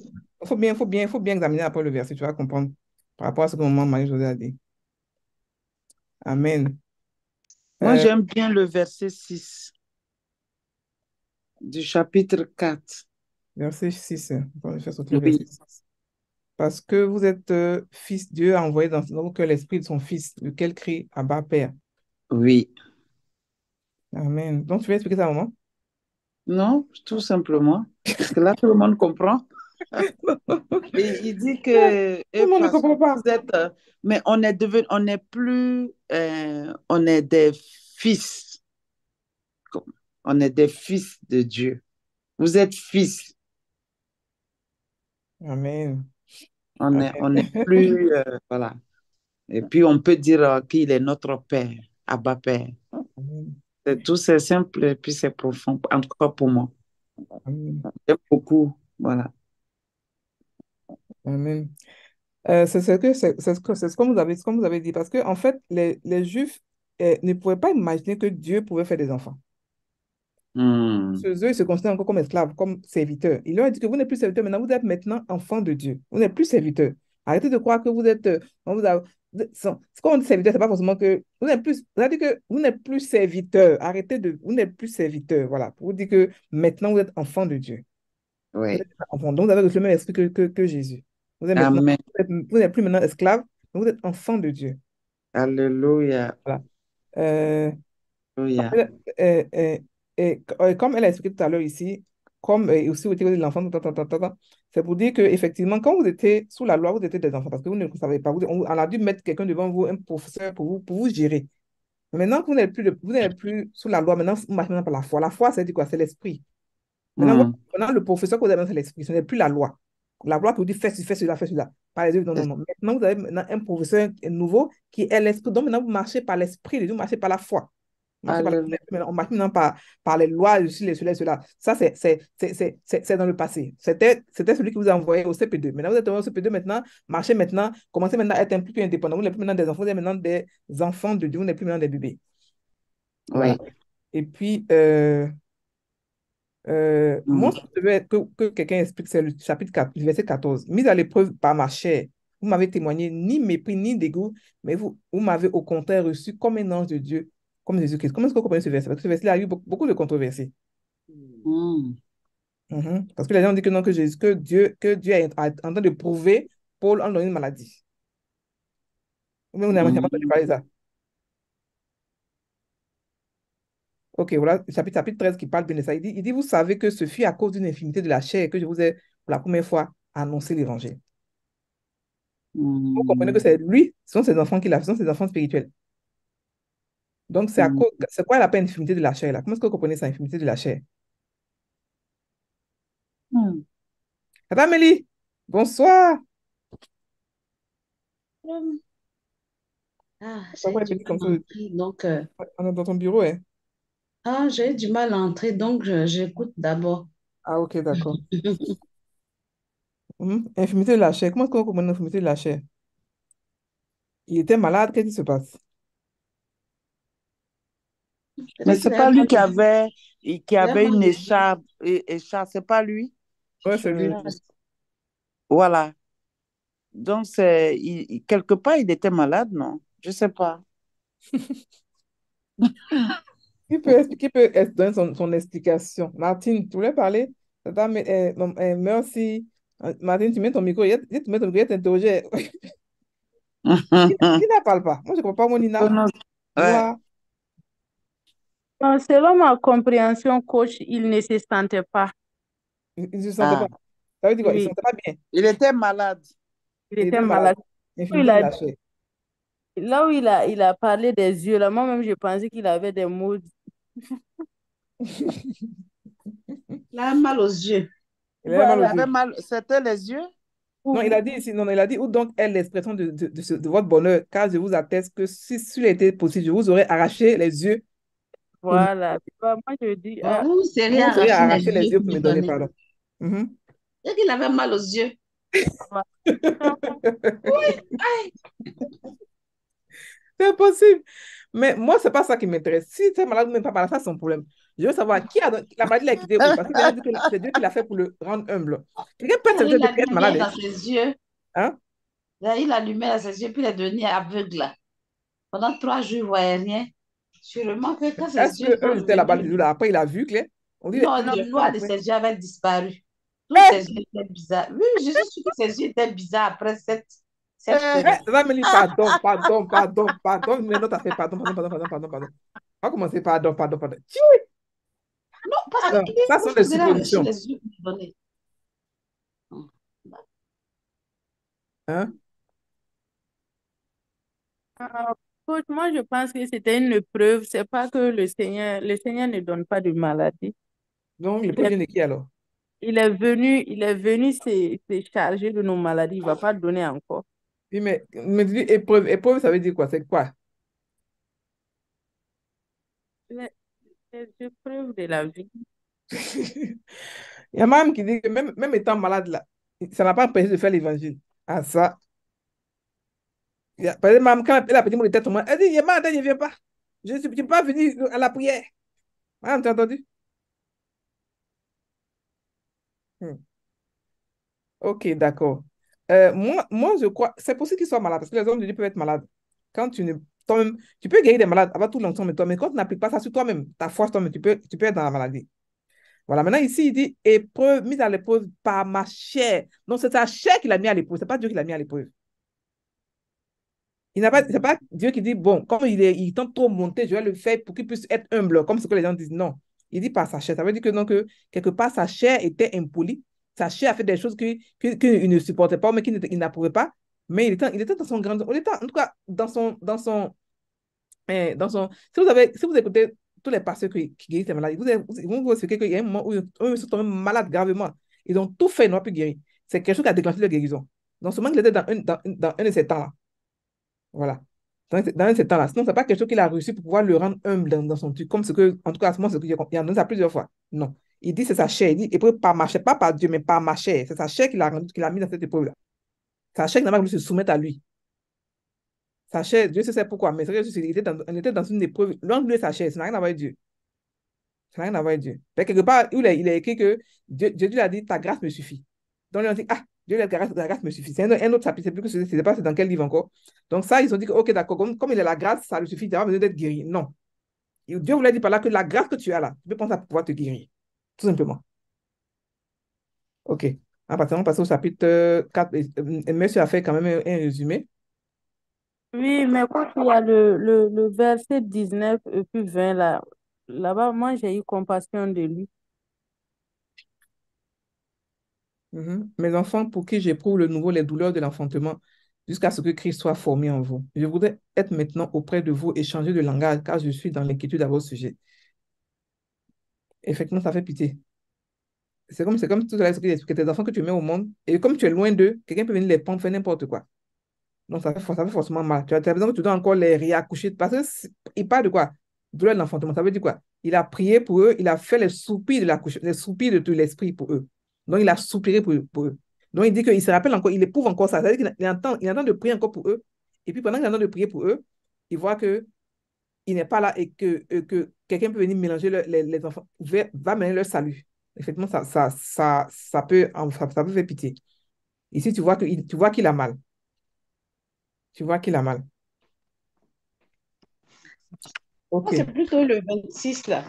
Il faut bien examiner après le verset, tu vas comprendre par rapport à ce que maman Marie-Josée a dit. Amen. Moi, Euh, j'aime bien le verset 6 du chapitre 4. verset 6. Attends, je vais sauter le verset Oui, 6. Parce que vous êtes fils, Dieu a envoyé dans vos cœurs l'esprit de son fils, lequel crie Abba, Père. oui. Amen. Donc, tu vas expliquer ça à maman? Non, tout simplement. Parce que là, tout le monde comprend. Et il dit que, Tout et le monde ne parce que comprend pas. vous êtes, mais on est devenu, on n'est plus, on est des fils. On est des fils de Dieu. Vous êtes fils. Amen. On n'est Amen. plus, voilà. Et puis, on peut dire qu'il est notre Père, Abba Père. Amen. C'est tout, c'est simple et puis c'est profond, en tout cas pour moi. Amen. J'aime beaucoup, voilà. Amen. C'est ce que ce que vous avez dit. Parce que, en fait, les Juifs ne pouvaient pas imaginer que Dieu pouvait faire des enfants. Hmm. Ceux eux, ils se considèrent encore comme esclaves, comme serviteurs. Il leur a dit que vous n'êtes plus serviteurs, maintenant vous êtes maintenant enfants de Dieu. Vous n'êtes plus serviteurs. Arrêtez de croire que vous êtes. On vous a, c'est quand on dit serviteur, c'est pas forcément que. Vous n'êtes plus. Vous avez dit que vous n'êtes plus serviteurs. Arrêtez de. Vous n'êtes plus serviteurs. Voilà. Pour vous dire que maintenant vous êtes enfants de Dieu. Vous Oui. êtes enfants. Donc vous avez le même esprit que Jésus. Vous êtes maintenant. Amen. Vous n'êtes plus maintenant esclaves, mais vous êtes enfants de Dieu. Alléluia. Voilà. Euh, Alléluia. Elle, comme elle a expliqué tout à l'heure ici, comme aussi au niveau de l'enfant, c'est pour dire que effectivement, quand vous étiez sous la loi, vous étiez des enfants parce que vous ne savez pas. On a dû mettre quelqu'un devant vous, un professeur pour vous gérer. Mais maintenant que vous n'êtes plus sous la loi, maintenant vous marchez maintenant par la foi. La foi, c'est quoi? C'est l'esprit. Maintenant, Hmm. maintenant, le professeur que vous avez, c'est l'esprit. Ce n'est plus la loi. La loi qui vous dit fais ceci, fais cela, fais cela. Par les yeux, non, non, non. Maintenant, vous avez maintenant un professeur nouveau qui est l'esprit. Donc maintenant, vous marchez par l'esprit, vous marchez par la foi. Alléluia. On marche maintenant par les lois, cela. Ça, c'est dans le passé. C'était celui qui vous a envoyé au CP2. Maintenant, vous êtes au CP2 maintenant, marchez maintenant, commencez maintenant à être un peu plus indépendant. Vous n'êtes plus maintenant des enfants, vous êtes maintenant des enfants de Dieu, vous n'êtes plus maintenant des bébés. Voilà. Oui. Et puis, Hmm. moi, je veux que quelqu'un explique, c'est le chapitre 4, le verset 14. Mise à l'épreuve par ma chair, vous m'avez témoigné ni mépris ni dégoût, mais vous m'avez au contraire reçu comme un ange de Dieu, comme Jésus-Christ. Comment est-ce que vous comprenez ce verset? Parce que ce verset a eu beaucoup de controversies. Hmm. Parce que les gens disent que non, que Dieu est en train de prouver Paul en donnant une maladie. Ou bien vous n'avez jamais entendu Hmm. parler de ça. Ok, voilà, chapitre 13 qui parle bien de ça. Il dit, vous savez que ce fut à cause d'une infimité de la chair que je vous ai, pour la première fois, annoncé l'évangile. Vous comprenez que Hmm. c'est lui, ce sont ses enfants ce sont ses enfants spirituels. Donc, Hmm. c'est quoi la peine infimité de la chair là? Comment est-ce que vous comprenez ça, infimité de la chair? Hmm. Tata Amélie, bonsoir. Hum, j'ai Pourquoi elle me du dit comme mal ça? à entrer, donc, On est dans ton bureau, hein? j'ai du mal à entrer, donc j'écoute d'abord. Ah, ok, d'accord. Infimité de la chair. Comment est-ce qu'on comprend l'infimité de la chair? Il était malade, qu'est-ce qui se passe? Mais Peut-être c'est qu'il pas avait lui mal, qui il avait avait mal une dormi. écharpe, c'est pas lui. Ouais, c'est Je- lui. Voilà. Donc, c'est, quelque part, il était malade, non? Je sais pas. Qui peut donner son explication? Martine, tu voulais parler? Tata, merci. Martine, tu mets ton micro, tu mets ton micro, t'interroger. Nina parle pas. Moi, je ne comprends pas mon Nina. Oh non, ouais. Noir, Selon ma compréhension, coach, il ne se sentait pas. il ne se sentait pas. Ah, Ça veut dire quoi? Il ne se Oui, sentait pas bien. il était malade. il Il était était malade. malade. Il L'infirmité le a, lâchait. là où il a parlé des yeux, là, moi-même, je pensais qu'il avait des mots. Il a mal aux yeux. Il avait mal Il aux Voilà. avait yeux. mal. C'était les yeux? Non, il a dit ici, non, il a dit, où donc est l'expression de votre bonheur, car je vous atteste que si s'il était possible, je vous aurais arraché les yeux pour me... Voilà. Tu vois, moi, je dis, Bon, vous seriez Vous auriez arraché les arraché les yeux yeux pour pour me me donner, donner. pardon. Mhm. Dès qu'il avait mal aux yeux. voilà. C'est impossible. Mais moi, c'est pas ça qui m'intéresse. Si c'est malade ou même pas malade, ça, c'est son problème. Je veux savoir qui a la maladie l'a quitté où. Parce qu'il vient de dire que c'est Dieu qui l'a fait pour le rendre humble. Quelqu'un peut Il a eu accepter de la être lumière malade, hein? dans ses yeux. Hein? Il a eu la lumière dans ses yeux, puis il est devenu aveugle. Pendant 3 jours, il ne voyait rien. Sûrement que quand Est-ce ses yeux qu'eux, sont ils étaient là-bas revenus, le jour là? Après, il a vu que on dit non, un le jour noir de après. ses yeux avait disparu. Tous Eh, ses yeux étaient bizarres. Oui, je suis sûre que ses yeux étaient bizarres après cette eh, période. ça va me dire pardon, pardon, pardon, pardon. Mais non, t'as fait pardon, pardon, pardon, pardon, pardon, pardon. On va commencer pardon, pardon, pardon. Tchou! Non, parce Non, qu'il dit, ça moi, sont je des vous ai arraché suppositions. les yeux pour me donner. Hein? Coach, moi, je pense que c'était une preuve. C'est pas que le Seigneur ne donne pas de maladie. Donc, le Il est, preuve vient de qui alors? il est venu se charger de nos maladies. Il va pas donner encore. Oui, mais tu dis épreuve, épreuve, ça veut dire quoi? C'est quoi? Les, les épreuves de la vie. Il y a même qui dit que même étant malade là, ça n'a pas empêché de faire l'évangile. Ah, ça. Par exemple, même quand la petite moule était tombée, elle dit, il est malade, il ne vient pas. Je ne suis pas venu à la prière. Madame, tu as entendu? Hmm. Ok, d'accord. Moi, je crois, c'est possible qu'il soit malade, parce que les hommes de Dieu peuvent être malades. Quand tu ne, toi-même, tu peux guérir des malades avant tout l'ensemble de toi, mais quand tu n'appliques pas ça sur toi-même, ta foi sur toi-même, tu peux être dans la maladie. Voilà, maintenant ici, il dit épreuve, mise à l'épreuve par ma chair. Donc, c'est sa chair qui l'a mis à l'épreuve, c'est pas Dieu qui l'a mis à l'épreuve. Il n'a pas, c'est pas Dieu qui dit, bon, comme il tente trop monter, je vais le faire pour qu'il puisse être humble, comme ce que les gens disent. Non, il dit par sa chair. Ça veut dire que, non, que quelque part, sa chair était impolie. Sa chair a fait des choses qu'il ne supportait pas, mais qu'il n'approuvait pas. Mais il était dans son grand... Il était, en tout cas, si vous écoutez tous les pasteurs qui guérissent les maladies, ils vont vous expliquer qu'il y a un moment où ils sont tombés malades gravement. Ils ont tout fait, ils n'ont plus guéri. C'est quelque chose qui a déclenché leur guérison. Donc, seulement qu'il était dans un de ces temps-là. Voilà. Dans un de ces temps-là. Sinon, ce n'est pas quelque chose qu'il a réussi pour pouvoir le rendre humble dans son truc. Comme ce que, en tout cas, à ce moment, ce que j'ai compris. Il en a donné ça plusieurs fois. Non. Il dit c'est sa chair. Il dit épreuve par ma chair, pas par Dieu, mais par ma chair. C'est sa chair qu'il a mis dans cette épreuve-là. Sa chair qui n'a pas voulu se soumettre à lui. Sa chair, Dieu sait pourquoi, mais c'est que il était dans une épreuve. Loin de lui, sa chair, ça n'a rien à voir avec Dieu. Ça n'a rien à voir avec Dieu. Fait que quelque part, il a écrit que Dieu lui a dit, ta grâce me suffit. Donc, ils ont dit, ah, Dieu, la grâce me suffit. C'est un autre chapitre, c'est plus que je ne sais pas c'est dans quel livre encore. Donc, ça, ils ont dit que, ok, d'accord, comme il a la grâce, ça lui suffit, il n'a pas besoin d'être guéri. Non. Dieu voulait dire par là que la grâce que tu as là, tu peux penser à pouvoir te guérir. Tout simplement. Ok. On passe au chapitre 4. Monsieur a fait quand même un résumé. Oui, mais quand il y a le verset 19 et puis 20 là, là-bas, moi, j'ai eu compassion de lui. Mhm. Mes enfants, pour qui j'éprouve le nouveau les douleurs de l'enfantement, jusqu'à ce que Christ soit formé en vous. Je voudrais être maintenant auprès de vous et changer de langage, car je suis dans l'inquiétude à vos sujets. Effectivement, ça fait pitié. C'est comme tout à l'heure, ce que j'ai expliqué, tes enfants que tu mets au monde, et comme tu es loin d'eux, quelqu'un peut venir les prendre, faire n'importe quoi. Donc, ça fait forcément mal. Tu as besoin que tu dois encore les réaccoucher, parce qu'il parle de quoi? Douleur de l'enfantement, ça veut dire quoi? Il a prié pour eux, il a fait les soupirs de l'accouchement, les soupirs de tout l'esprit pour eux. Donc, il a soupiré pour eux. Donc, il dit qu'il se rappelle encore, il éprouve encore ça. C'est-à-dire qu'il entend de prier encore pour eux. Et puis, pendant qu'il entend de prier pour eux, il voit que il n'est pas là et que quelqu'un peut venir mélanger les enfants, va mener leur salut. Effectivement, ça peut faire pitié. Ici, tu vois qu'il a mal. Tu vois qu'il a mal. Ok. Moi, c'est plutôt le 26 là.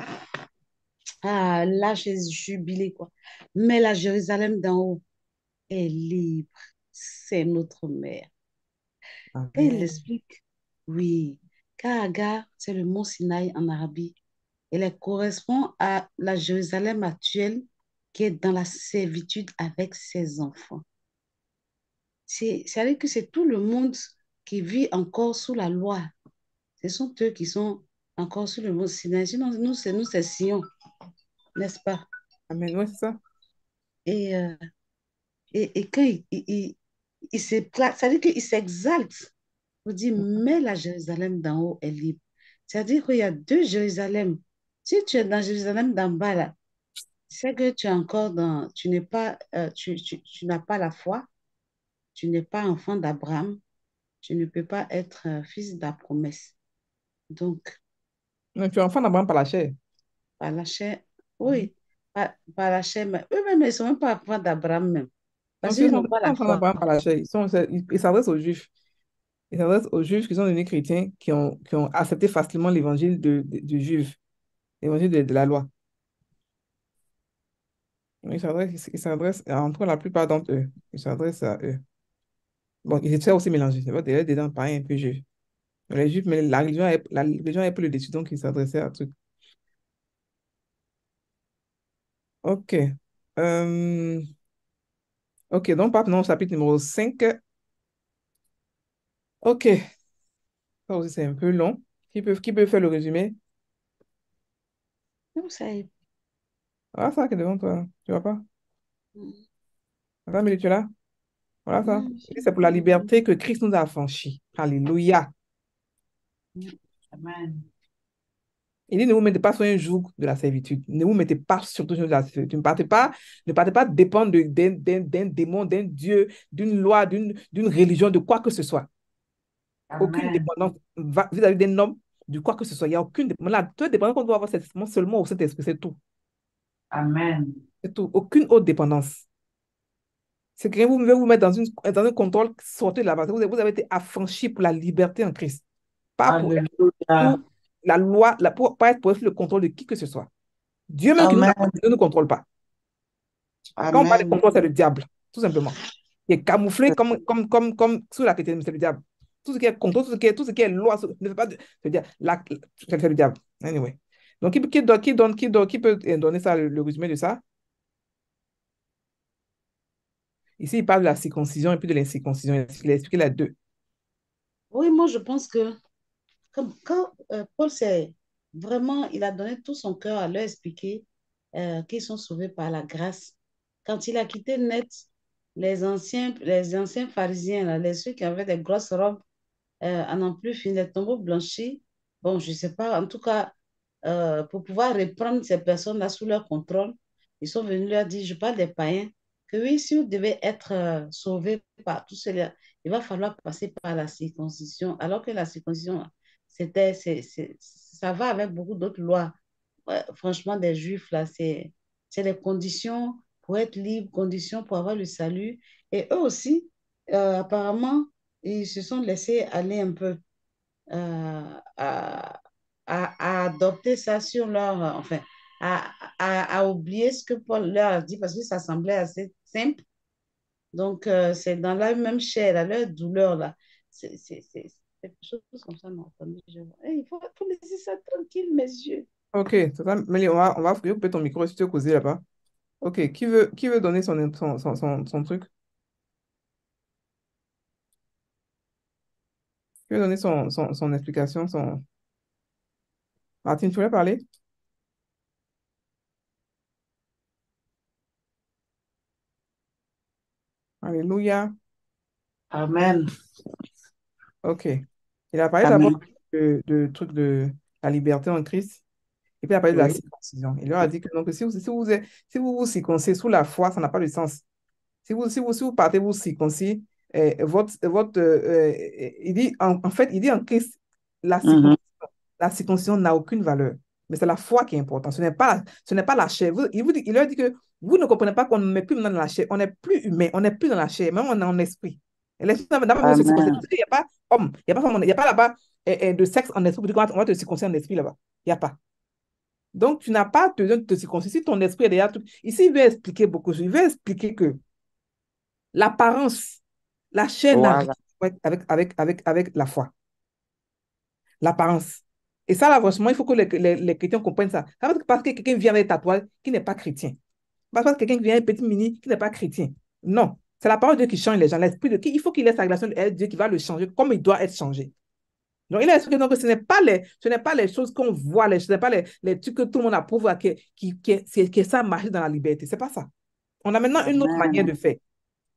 Ah, là, j'ai jubilé, quoi. Mais la Jérusalem d'en haut est libre. C'est notre mère. Et il Amen. explique, oui, car Agar, c'est le mont Sinaï en Arabie. Elle correspond à la Jérusalem actuelle qui est dans la servitude avec ses enfants. C'est-à-dire que c'est tout le monde qui vit encore sous la loi. Ce sont eux qui sont encore sous le mont Sinaï. Sinon, nous, c'est Sion, n'est-ce pas? Amen. Ouais, c'est ça. Et, euh, et quand c'est-à-dire qu'il s'exalte. On dit, mais la Jérusalem d'en haut est libre. C'est-à-dire qu'il y a deux Jérusalem. Si tu es dans Jérusalem d'en bas, là, c'est que tu es encore dans, tu n'es pas, tu n'as pas la foi, tu n'es pas enfant d'Abraham, tu ne peux pas être fils de la promesse. Donc, Non, tu es enfant d'Abraham par la chair. par la chair, Mhm. oui, par la chair, mais eux-mêmes, ils ne sont même pas enfants d'Abraham même, Non, parce tu es qu'ils n'ont pas la enfant foi. d'Abraham par la chair. Ils s'adressent aux Juifs. Ils s'adressent aux Juifs qui sont devenus chrétiens, qui ont accepté facilement l'évangile du Juif, l'évangile de la loi. Ils s'adressent, en tout cas, la plupart d'entre eux, ils s'adressent à eux. Bon, ils étaient aussi mélangés. C'est vrai, déjà dedans, pareil, un peu juif. Mais les Juifs, mais la religion est plus le dessus, donc ils s'adressaient à truc. OK. Euh, OK, donc maintenant au chapitre numéro 5. OK, ça aussi c'est un peu long. Qui peut faire le résumé? Non, ça y est. Voilà ça qui est devant toi. Tu vois pas? Mm, Attends, mais tu es là? Voilà ça. mm, Il dit, c'est pour la liberté que Christ nous a affranchis. Alléluia. mm. Amen. Il dit, ne vous mettez pas sur un joug de la servitude. Ne vous mettez pas surtout sur la servitude. Ne partez pas dépendre d'un démon, d'un Dieu, d'une loi, d'une religion, de quoi que ce soit. Aucune Amen. dépendance vis-à-vis d'un homme, de quoi que ce soit. Il n'y a aucune dépendance. La seule dépendance qu'on doit avoir, c'est seulement au Saint-Esprit, c'est tout. Amen. C'est tout. Aucune autre dépendance. C'est que vous devez vous mettre dans un contrôle, sortez de là-bas. Vous avez été affranchi pour la liberté en Christ. Pas pour être Alléluia. sous la loi, pas être pour être sous le contrôle de qui que ce soit. Dieu même qui nous, Amen. ne nous contrôle pas. Quand on parle de Amen. contrôle, c'est le diable, tout simplement. Il est camouflé comme sous la chrétienté, c'est le diable. Tout ce qui est contrôle, tout ce qui est loi, ne fait pas de. C'est-à-dire, c'est le diable. Anyway. Donc, qui peut donner ça, le résumé de ça? Ici, il parle de la circoncision et puis de l'incirconcision. Il a expliqué les deux. Oui, moi, je pense que quand Paul s'est vraiment, il a donné tout son cœur à leur expliquer qu'ils sont sauvés par la grâce. Quand il a quitté net les anciens pharisiens, là, ceux qui avaient des grosses robes, à n'en plus finir, les tombeaux blanchis, bon, je ne sais pas, en tout cas, pour pouvoir reprendre ces personnes-là sous leur contrôle, ils sont venus leur dire, je parle des païens, que oui, si vous devez être sauvés par tout cela, il va falloir passer par la circoncision, alors que la circoncision, ça va avec beaucoup d'autres lois. Ouais, franchement, des juifs, là, c'est les conditions pour être libre, conditions pour avoir le salut. Et eux aussi, apparemment, ils se sont laissés aller un peu à, à adopter ça sur leur, enfin, à oublier ce que Paul leur a dit parce que ça semblait assez simple. Donc, c'est dans la même chair, dans leur douleur, là. C'est quelque chose comme ça, non, attendez, faut laisser ça tranquille, mes yeux. OK, c'est ça. Mélie, on va couper ton micro si tu veux causer là-bas. OK, qui veut donner son truc? Qui veut donner son explication, son... Martine, tu voulais parler? Alléluia. Amen. OK. Il a parlé d'abord Amen. truc de la liberté en Christ, et puis il a parlé de la Oui. circoncision. Il leur a dit que, donc, si vous vous circoncez sous la foi, ça n'a pas de sens. Si vous partez vous circoncis, il dit, en fait, il dit en Christ, la Mhm. circoncision, la circoncision n'a aucune valeur. Mais c'est la foi qui est importante. Ce n'est pas la chair. Il leur dit que vous ne comprenez pas qu'on ne met plus maintenant dans la chair. On n'est plus humain, on n'est plus dans la chair, mais on est en esprit. Et l'esprit n'a pas besoin de se circoncire. Amen. Parce qu'il n'y a pas homme, il n'y a pas femme, il n'y a pas là-bas de sexe en esprit. On va te circoncire en esprit là-bas. Il n'y a pas. Donc, tu n'as pas besoin de te circoncire. Si ton esprit est déjà tout. Ici, il veut expliquer beaucoup de choses. Il veut expliquer que l'apparence, la chair n'a rien Voilà. à voir avec la foi. L'apparence. Et ça, là, franchement, il faut que les chrétiens comprennent ça. Ça veut dire que parce que quelqu'un vient avec des tatouages qui n'est pas chrétien. Pas parce que quelqu'un vient avec un petit mini qui n'est pas chrétien. Non. C'est la parole de Dieu qui change les gens. L'esprit de qui, il faut qu'il ait sa relation avec Dieu qui va le changer comme il doit être changé. Donc, il a expliqué donc, que ce n'est pas les choses qu'on voit, ce n'est pas les trucs que tout le monde approuve que ça marche dans la liberté. C'est pas ça. On a maintenant une autre manière Amen. de faire.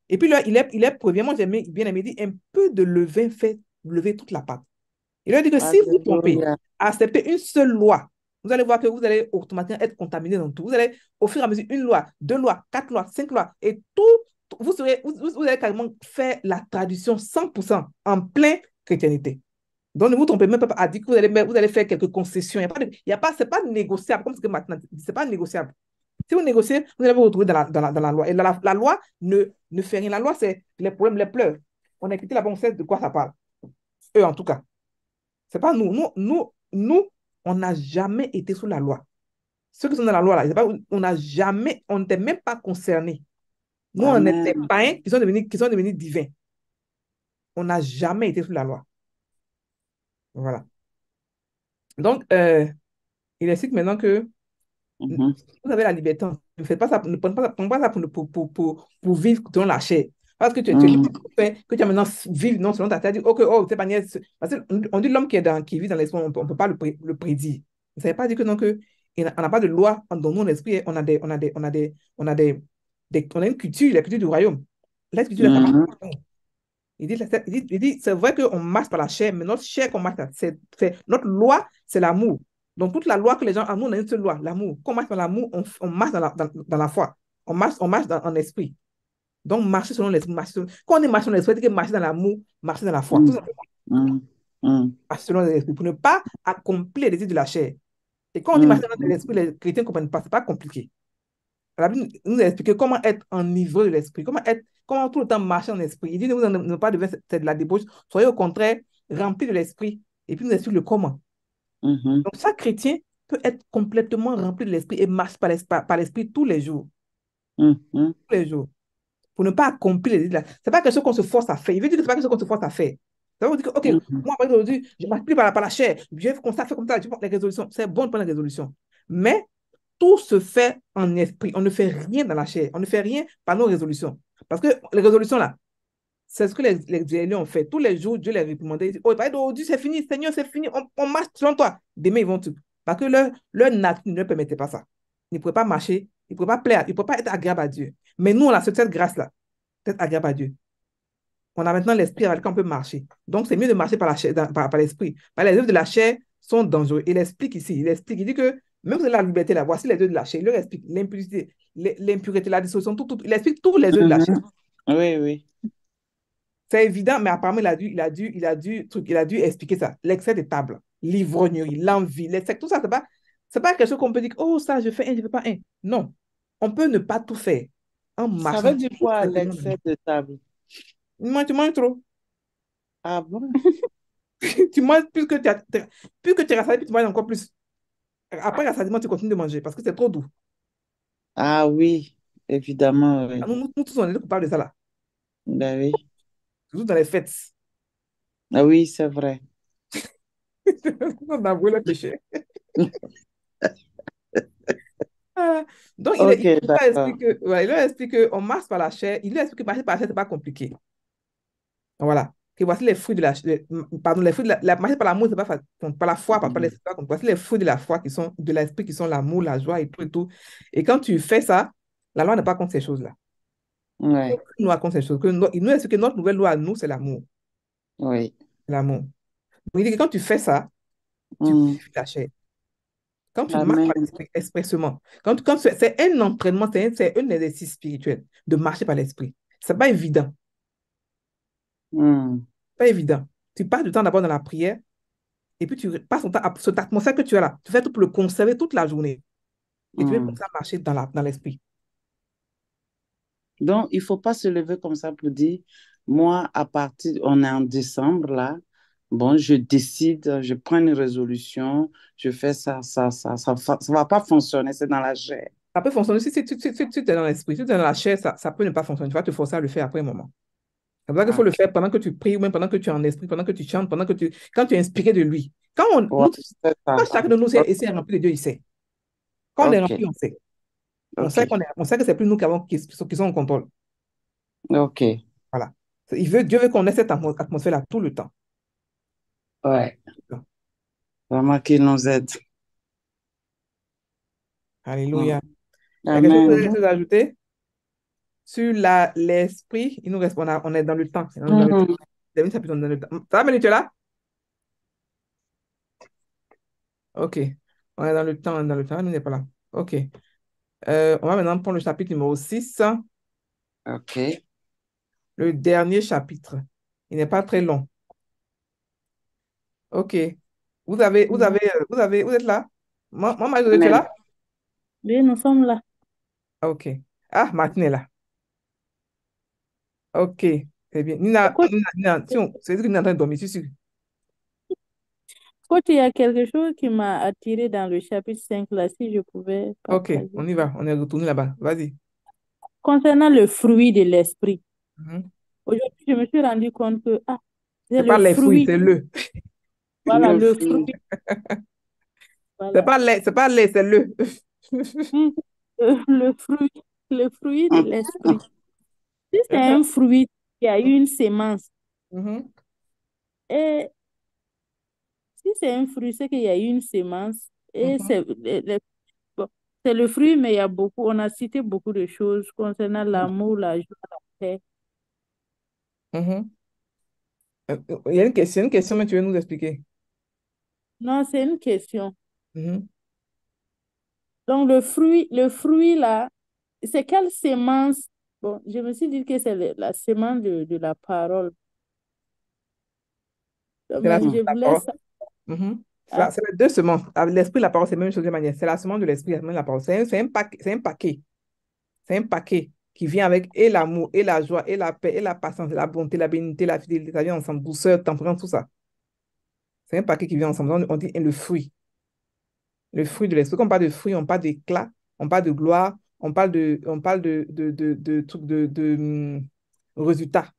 Et puis là, il est premièrement, j'ai bien aimé, dit un peu de levain fait lever toute la pâte. Il leur dit que si vous trompez, Alléluia. acceptez une seule loi, vous allez voir que vous allez automatiquement être contaminé dans tout. Vous allez, au fur et à mesure, une loi, deux lois, quatre lois, cinq lois, et tout, vous allez carrément faire la traduction 100% en plein chrétienté. Donc, ne vous trompez même pas à dire que vous allez faire quelques concessions. C'est pas négociable, comme ce que maintenant, c'est pas négociable. Si vous négociez, vous allez vous retrouver dans la loi. Et la loi ne fait rien. La loi, c'est les problèmes, les pleurs. On a écouté là-bas, on sait de quoi ça parle. Eux, en tout cas. C'est pas nous. Nous, on n'a jamais été sous la loi. Ceux qui sont dans la loi, là, on n'a jamais, on n'était même pas concernés. Nous, on était Amen. païens qui sont devenus divins. On n'a jamais été sous la loi. Voilà. Donc, il explique maintenant que Mhm. vous avez la liberté. Ne faites pas ça, ne prenez pas ça pour vivre dans la chair. Parce que tu es libre Mhm. que tu as maintenant vivre non selon ta tête. Ok, oh, c'est pas niaise. Parce qu'on dit l'homme qui vit dans l'esprit, on ne peut pas le prédire. Ça ne veut pas dire que non, que, on n'a pas de loi dans nos esprits. On a une culture, la culture du royaume. La culture, là, ça marche. Mhm. Il dit, c'est vrai qu'on marche par la chair, mais notre chair qu'on marche, notre loi, c'est l'amour. Donc, toute la loi que les gens, nous, on a une seule loi, l'amour. Quand on marche dans l'amour, on marche dans la foi. On marche en esprit. Donc, marcher selon l'esprit. Quand on est marché dans l'esprit, c'est que marcher dans l'amour, marcher dans la foi. Tout Mhm. simplement, Mhm. Mhm. marcher selon l'esprit pour ne pas accomplir les désirs de la chair. Et quand on dit marcher dans Mhm. l'esprit, les chrétiens ne comprennent pas, ce n'est pas compliqué. La Bible nous a expliqué comment être enivré de l'esprit, comment tout le temps marcher en esprit. Il dit ne vous en pas devenir c'est de la débauche, soyez au contraire remplis de l'esprit. Et puis, il nous explique le comment. Mhm. Donc, chaque chrétien peut être complètement rempli de l'esprit et marche par l'esprit tous les jours. Mhm. Tous les jours. Pour ne pas accomplir les idées. Ce n'est pas quelque chose qu'on se force à faire. Il veut dire que ce n'est pas quelque chose qu'on se force à faire. Ça veut dire que, OK, Mhm. moi, par exemple, aujourd'hui, je ne marche plus par la chair. Je fais comme ça, je prends les résolutions. C'est bon de prendre les résolutions. Mais tout se fait en esprit. On ne fait rien dans la chair. On ne fait rien par nos résolutions. Parce que les résolutions, là, c'est ce que les Israéliens ont fait. Tous les jours, Dieu les réprimandait. Ils disent, oh, aujourd'hui, c'est fini, Seigneur, c'est fini. On marche selon toi. Demain, ils vont tout. Parce que leur nature ne permettait pas ça. Ils ne pouvaient pas marcher. Ils ne pouvaient pas plaire. Ils ne pouvaient pas être agréables à Dieu. Mais nous, on a cette grâce-là, d'être agréable à Dieu. On a maintenant l'esprit avec lequel on peut marcher. Donc, c'est mieux de marcher par la chair, par l'esprit. Par les œuvres de la chair sont dangereux. Il explique ici, il dit que même si la liberté, là, voici les œuvres de la chair. Il leur explique l'impurité, l'impureté, la dissolution, il explique tous les œuvres de la chair. Mhm. Oui, oui. C'est évident, mais apparemment, il a dû expliquer ça. L'excès de table, l'ivrognerie, l'envie, l'excès, tout ça, c'est pas quelque chose qu'on peut dire, oh, ça, je fais un, je ne fais pas un. Non. On peut ne pas tout faire en Ça veut marchant dire tout quoi, simplement. l'excès de table? Tu manges trop. Ah bon? Tu manges plus que tu es rassasié, puis tu manges encore plus. Après rassasiement, tu continues de manger parce que c'est trop doux. Ah oui, évidemment, oui. Nous tous, on est coupables de ça là. Ben oui. Surtout dans les fêtes. Ah oui, c'est vrai. On avoue le péché. Ah. Donc, Ok, il leur d'accord. explique qu'on marche par la chair. Il leur explique que marcher par la chair, ce n'est pas compliqué. Voilà. Que voici les fruits de la chair. Pardon, les fruits marcher par l'amour, c'est pas par la foi, par l'esprit. Voici les fruits de la foi qui sont de l'esprit, qui sont l'amour, la joie et tout et tout. Et quand tu fais ça, la loi n'est pas contre ces choses-là. Ouais, Nous raconte ces choses. Il nous explique que notre nouvelle loi à nous, c'est l'amour. oui. L'amour. Donc, il dit que quand tu fais ça, tu Mm. purifies la chair. Quand tu marches par Amen. l'esprit expressément, c'est un entraînement, c'est un exercice spirituel de marcher par l'esprit. C'est pas évident. Mm. Pas évident. Tu passes du temps d'abord dans la prière et puis tu passes ton temps à cette atmosphère que tu as là. Tu fais tout pour le conserver toute la journée. Et tu veux Mm. commencer à marcher dans l'esprit. Donc, il ne faut pas se lever comme ça pour dire, Moi, à partir, on est en décembre là. Bon, je décide, je prends une résolution, je fais ça va pas fonctionner, c'est dans la chair. Ça peut fonctionner si tu es dans l'esprit, si tu es dans la chair, ça peut ne pas fonctionner. Tu vas te forcer à le faire après un moment. C'est pour ça qu'il faut le Ok. faire pendant que tu pries ou même pendant que tu es en esprit, pendant que tu chantes, quand tu es inspiré de lui. Ouais, c'est ça. Quand chacun de nous Ok. essaie de remplir de Dieu, il sait. Quand on est Ok. rempli, on sait. Ok. On sait que c'est plus nous qui sommes en contrôle. Ok. Voilà. Dieu veut qu'on ait cette atmosphère-là tout le temps. Ouais. Vraiment qu'il nous aide. Mm. Alléluia. Il y a quelque chose que Amen. vous avez ajouté sur l'esprit. Il nous reste, on est dans le temps. On est dans le temps. Mhm. David, chapitre, on est dans le temps. Ça va, Manu, tu es là? Ok. On est dans le temps, on est dans le temps. Manu n'est pas là. Ok. On va maintenant prendre le chapitre numéro 6, Ok. le dernier chapitre. Il n'est pas très long. Ok. Vous êtes là? Marie-Josée, tu es Amen. là? Oui, nous sommes là. Ok. Ah, Martine est là. Ok. C'est bien. Coach, C'est dire que Nina est en train de dormir, je suis sûr. coach, il y a quelque chose qui m'a attiré dans le chapitre 5 là, si je pouvais Ok, partager. on y va. On est retourné là-bas. Vas-y. Concernant le fruit de l'esprit, Mhm. aujourd'hui, je me suis rendu compte que c'est C'est pas le les fruits, fruit. c'est le. Voilà, Le le fruit. fruit. Voilà. C'est pas les, c'est le. Oui, le fruit, le fruit de l'esprit. Si c'est Uh-huh. un fruit qui a eu une sémence, Mhm. et si c'est un fruit, c'est qu'il y a eu une sémence, et Mhm. bon, c'est le fruit, mais il y a beaucoup, on a cité beaucoup de choses concernant l'amour, la joie, la paix. Mhm. Il y a une question, mais tu veux nous expliquer. Non, c'est une question. Mhm. Donc, le fruit là, c'est quelle sémence? Bon, je me suis dit que c'est la sémence de la parole. C'est la Mais semence je de la voulais parole. savoir. Mhm. Ah, C'est les deux semences. Avec l'esprit, la parole, c'est la même chose de manière. C'est la semence de l'esprit, la semence de la parole. C'est un paquet. C'est un paquet. C'est un paquet qui vient avec et l'amour, et la joie, et la paix, et la patience, et la bonté, la bénignité, la fidélité, ça vient ensemble, douceur, tempérance, tout ça. C'est un paquet qui vient ensemble. On dit le fruit. Le fruit de l'esprit. Quand on parle de fruit, on parle d'éclat, on parle de gloire, on parle de trucs résultats.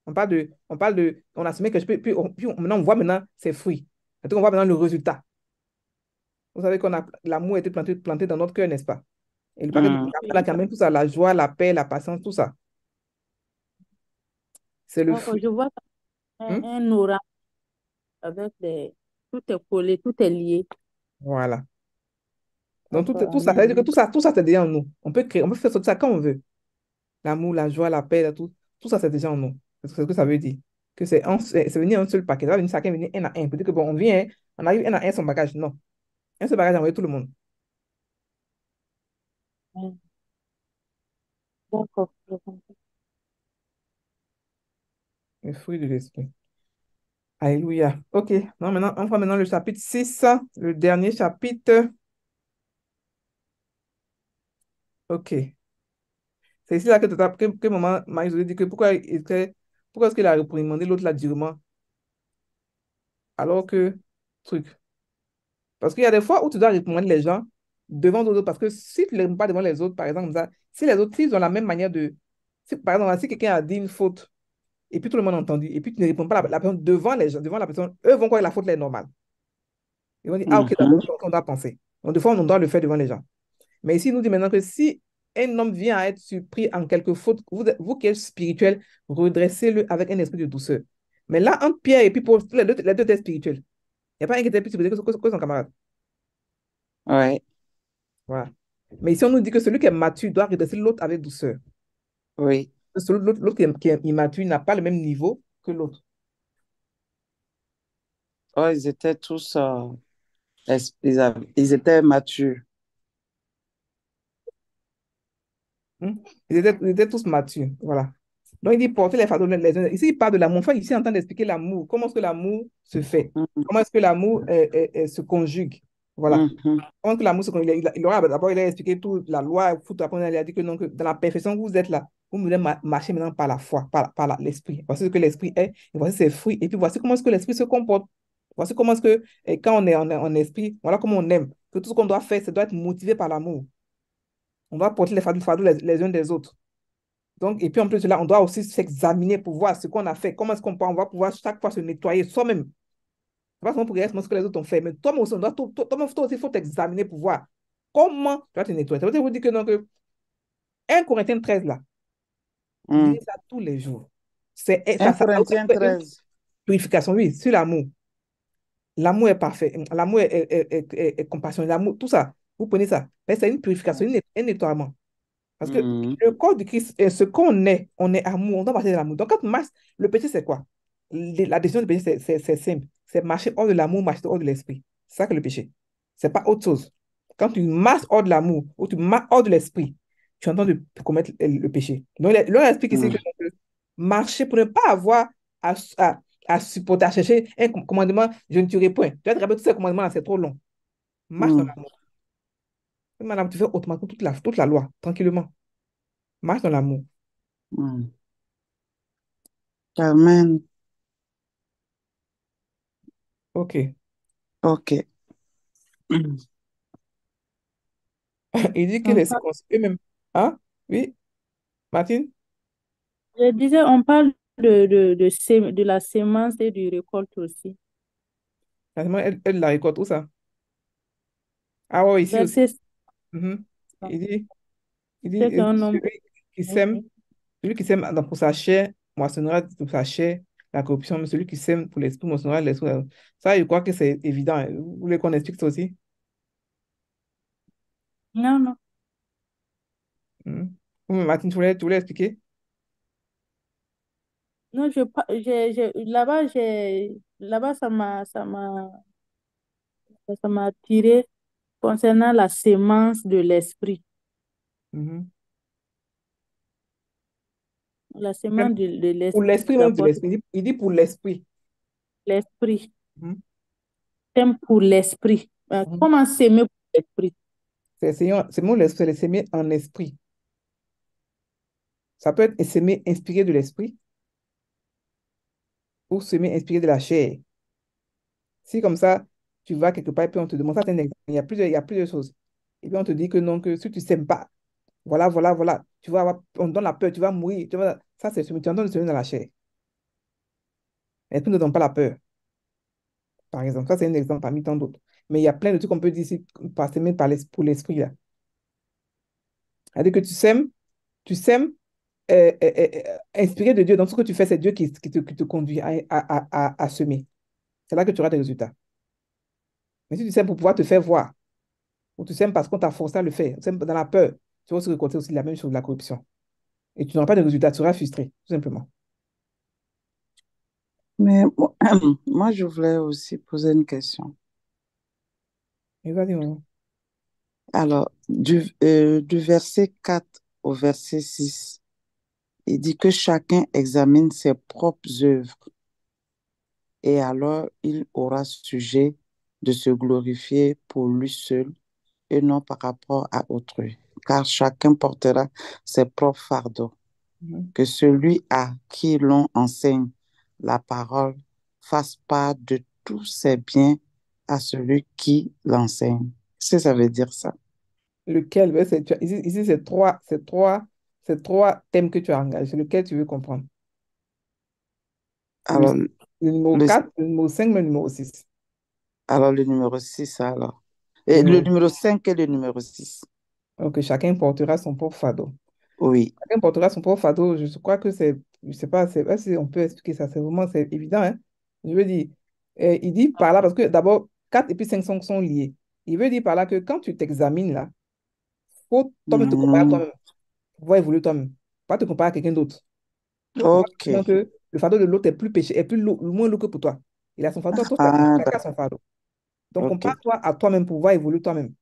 On assumait que je peux, maintenant on voit maintenant ces fruits. Et donc on voit maintenant le résultat. Vous savez l'amour a été planté dans notre cœur, n'est-ce pas? Et le paquet de Mm. là, oui. quand même, tout ça, la joie, la paix, la patience, tout ça. C'est le Donc, fruit. je vois Hmm? un orange avec tout est collé, tout est lié. Voilà. Donc D'accord, tout ça, ça amen. veut dire que tout ça, c'est déjà en nous. On peut créer, on peut faire ça quand on veut. L'amour, la joie, la paix, tout ça, c'est déjà en nous. C'est ce que ça veut dire. Que c'est venir un seul paquet. Ça va venir chacun venir un à un. Peut-être que bon, on vient, on arrive un à un son bagage. Non. Un seul bagage, envoyer tout le monde. Ouais, d'accord, je comprends. Le fruit de l'esprit. Alléluia. OK. Non, maintenant, on prend maintenant le chapitre 6, le dernier chapitre. OK. C'est ici là que maman Marie-Josée dit que pourquoi est-ce qu'il a réprimandé l'autre là durement alors que truc. Parce qu'il y a des fois où tu dois réprimander les gens devant d'autres parce que si tu ne les réprimandes pas devant les autres, par exemple, comme ça, si les autres, s'ils ont la même manière de. Par exemple, si quelqu'un a dit une faute et puis tout le monde a entendu et puis tu ne réponds pas la personne devant les gens, devant la personne, eux vont croire que la faute là est normale. Ils vont dire, ah, ok, d'accord, Mhm. c'est comme ça qu'on doit penser. Donc, des fois, on doit le faire devant les gens. Mais ici, il nous dit maintenant que si un homme vient à être surpris en quelque faute, vous qui êtes spirituel, redressez-le avec un esprit de douceur. Mais là, entre Pierre et puis Paul, les deux étaient spirituels. Il n'y a pas un qui était plus spirituel que son camarade. Ouais. Voilà. Mais ici, on nous dit que celui qui est mature doit redresser l'autre avec douceur. Oui. L'autre qui est immature n'a pas le même niveau que l'autre. Oh, ils étaient tous, ils étaient matures. Hmm? Ils étaient tous matures. Voilà. Donc, il dit porter les fardeaux les uns. Ici, il parle de l'amour. Enfin, ici, il est en train d'expliquer l'amour. Comment est-ce que l'amour se fait? Mhm. Comment est-ce que l'amour se conjugue? Voilà. Mhm. Comment est-ce que l'amour se conjugue? D'abord, il a expliqué toute la loi. Après, il a dit que, non, que dans la perfection, vous êtes là. vous voulez marcher maintenant par la foi, par l'esprit. Voici ce que l'esprit est, et voici ses fruits. Et puis voici comment est-ce que l'esprit se comporte. Voici comment est-ce que, quand on est en esprit, voilà comment on aime. Que tout ce qu'on doit faire, ça doit être motivé par l'amour. On doit porter les fardeaux les uns des autres. Donc, et puis en plus de cela, on doit aussi s'examiner pour voir ce qu'on a fait. Comment est-ce on va pouvoir chaque fois se nettoyer soi-même. C'est pas seulement pour regarder ce que les autres ont fait, mais toi aussi, toi aussi, il faut t'examiner pour voir comment tu vas te nettoyer. Ça veut dire vous dire que, donc, 1 Corinthiens 13, là, lisez ça tous les jours. 1 Ça a Corinthiens une 13. purification, oui, sur l'amour. L'amour est parfait. L'amour est compassion. L'amour, tout ça, vous prenez ça. Mais c'est une purification, un nettoiement. Parce que Mm. le corps du Christ, ce qu'on est, on est amour, on doit marcher dans l'amour. Donc, quand on marche, le péché, c'est quoi? La décision du péché, c'est simple. C'est marcher hors de l'amour, marcher hors de l'esprit. C'est ça que le péché. C'est pas autre chose. Quand tu marches hors de l'amour ou tu marches hors de l'esprit, tu es en train de commettre le péché. Donc, l'on explique ici Mm. que marcher pour ne pas avoir à supporter, à chercher un commandement, je ne tuerai point. Tu vas te rappeler tous ces commandements-là, c'est trop long. Marche dans Mm. l'amour. Madame, tu fais automatiquement toute la loi, tranquillement. Marche dans l'amour. Mm. Amen. OK. Ok. Mm. Il dit que On les parle- circoncis eux-mêmes. Hein? Oui, Martine? Je disais, on parle de la sémence et du récolte aussi. Finalement, elle la récolte, où ça? Ah ouais, ici aussi. Verset 5, Mhm. Il dit, c'est qu'un nombre. sème, celui qui sème pour sa chair, moissonnera pour sa chair la corruption, mais celui qui sème pour l'esprit, moissonnera l'esprit. Ça, je crois que c'est évident, hein. Vous voulez qu'on explique ça aussi? Non, non. Mhm. Oui, mais Martine, tu voulais expliquer? Non, là-bas, ça m'a attiré concernant la sémence de l'esprit. Mhm. La Même sémence de pour l'esprit l'esprit, nous même de apporte l'esprit. Il dit pour l'esprit. l'esprit. Mhm. Sème pour l'esprit. Mhm. Comment s'aimer pour l'esprit? C'est mon l'esprit, c'est s'aimer en esprit. Ça peut être s'aimer inspiré de l'esprit ou s'aimer inspiré de la chair. Si comme ça, tu vas quelque part et puis on te demande, ça c'est un exemple, il y a plusieurs choses. Et puis on te dit que non, que si tu ne s'aimes pas, voilà, voilà, voilà, on te donne la peur, tu vas mourir. Ça c'est tu entends de semer dans la chair. L'esprit ne donne pas la peur, par exemple. Ça c'est un exemple parmi tant d'autres. Mais il y a plein de trucs qu'on peut dire ici, par s'aimer pour l'esprit là. C'est-à-dire que tu sèmes inspiré de Dieu. Donc ce que tu fais, c'est Dieu qui te conduit à semer. C'est là que tu auras des résultats. Mais si tu sèmes pour pouvoir te faire voir, ou tu sèmes parce qu'on t'a forcé à le faire, tu sèmes dans la peur, tu vas aussi récolter aussi la même chose, la corruption. Et tu n'auras pas de résultat, tu seras frustré, tout simplement. Mais moi, je voulais aussi poser une question. Et vas-y, maman. Alors, du verset 4 au verset 6, il dit que chacun examine ses propres œuvres et alors il aura sujet de se glorifier pour lui seul et non par rapport à autrui, car chacun portera ses propres fardeaux. Mhm. Que celui à qui l'on enseigne la parole fasse part de tous ses biens à celui qui l'enseigne. Qu'est-ce que ça veut dire ça? Lequel? Ici, c'est trois thèmes que tu as engagés. Lequel tu veux comprendre? Le, Alors, le numéro le, 4, le numéro 5, le numéro 6. alors, le numéro 6 alors. Le Et le numéro... numéro 5 et le numéro 6. Donc, chacun portera son propre fardeau. Oui. Chacun portera son propre fardeau. Je crois que je sais pas, si on peut expliquer ça. C'est évident, hein? Je veux dire, il dit par là, parce que d'abord, 4 et puis 5 sont liés. Il veut dire par là que quand tu t'examines là, faut toi-même te comparer à Mhm. toi-même, pouvoir évoluer toi-même, pas te comparer à quelqu'un d'autre. Voir Ok. maintenant que le fardeau de l'autre est plus péché, est moins lourd que pour toi. Il a son fardeau, Ah, chacun a d'accord. son fardeau. Donc, Ok. compare-toi à toi-même pour pouvoir évoluer toi-même.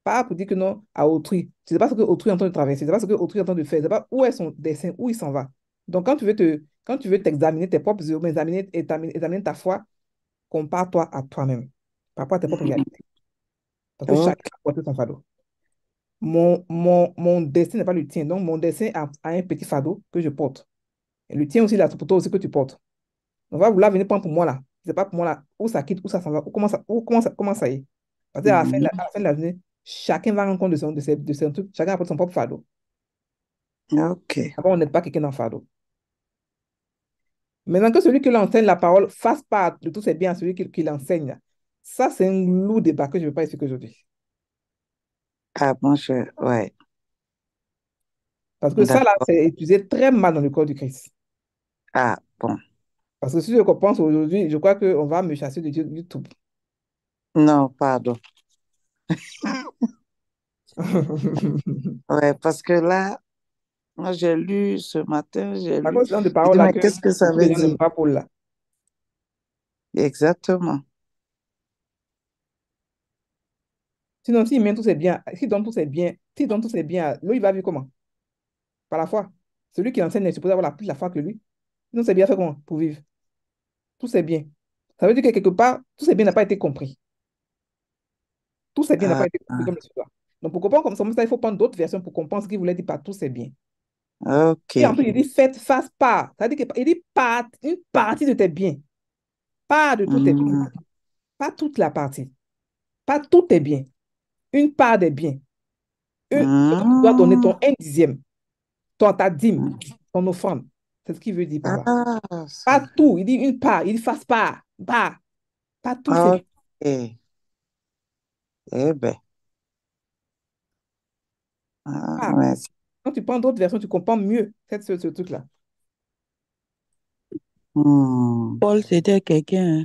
Pas pour dire que non à autrui. Tu ne sais pas ce que autrui est en train de traverser, tu ne sais pas ce que autrui est en train de faire, tu ne sais pas où est son dessin, où il s'en va. Donc, quand tu veux t'examiner tes propres œuvres, examiner ta foi, compare-toi à toi-même, par rapport à tes propres réalités. Parce que chacun Ok. a porté son fardeau. mon destin n'est pas le tien. Donc, mon destin a un petit fardeau que je porte. Et le tien aussi, là, c'est pour toi aussi que tu portes. On va vouloir venir prendre pour moi, là. C'est pas pour moi, là. Où ça quitte, où ça s'en va, comment ça y est. Parce qu'à à la fin de la journée, chacun va rendre compte de ses trucs. Chacun apporte son propre fardeau. Ok. Après, on n'aide pas quelqu'un dans le fardeau. Maintenant que celui qui l'enseigne la parole fasse part de tous ses biens à celui qui l'enseigne, là, ça, c'est un lourd débat que je ne veux pas expliquer aujourd'hui. Ah bon, ouais, Parce que ça, là, d'accord. c'est utilisé très mal dans le corps du Christ. Ah bon. Parce que si je pense aujourd'hui, je crois qu'on va me chasser de YouTube. Non, pardon. Ouais, parce que là, moi, j'ai lu ce matin, j'ai À lu. cause de ce genre de J'ai dit, paroles là mais que qu'est-ce que ça beaucoup de veut gens dire? n'aiment pas Paul là. Exactement. Sinon, s'il met tous ses biens, s'il donne tous ses biens, s'il donne tous ses biens, lui, il va vivre comment? Par la foi. Celui qui enseigne est supposé avoir plus la foi que lui. Sinon, ses biens fait comment pour vivre? Tous ses biens. Ça veut dire que quelque part, tous ses biens n'ont pas été compris. Tous ses biens n'ont Ah, pas été compris ah, comme l'histoire. Donc, pour comprendre comme ça, il faut prendre d'autres versions pour comprendre ce qu'il voulait dire par tous ses biens. Et en ok. plus, il dit, faites face part. Ça veut dire qu'il dit une partie de tes biens. Pas de tous tes biens. Hmm, Pas toute la partie. Pas tous tes biens. Une part des biens. Tu dois donner hmm, ton 1/10, ta dîme, ton offrande. C'est ce qu'il veut dire par là. ah, Pas tout. Il dit une part. Il dit face part. Pas tout, c'est bien. ok. Eh ben, ah, Part. merci. Quand tu prends d'autres versions, tu comprends mieux ce truc-là. Hmm. Paul, c'était quelqu'un.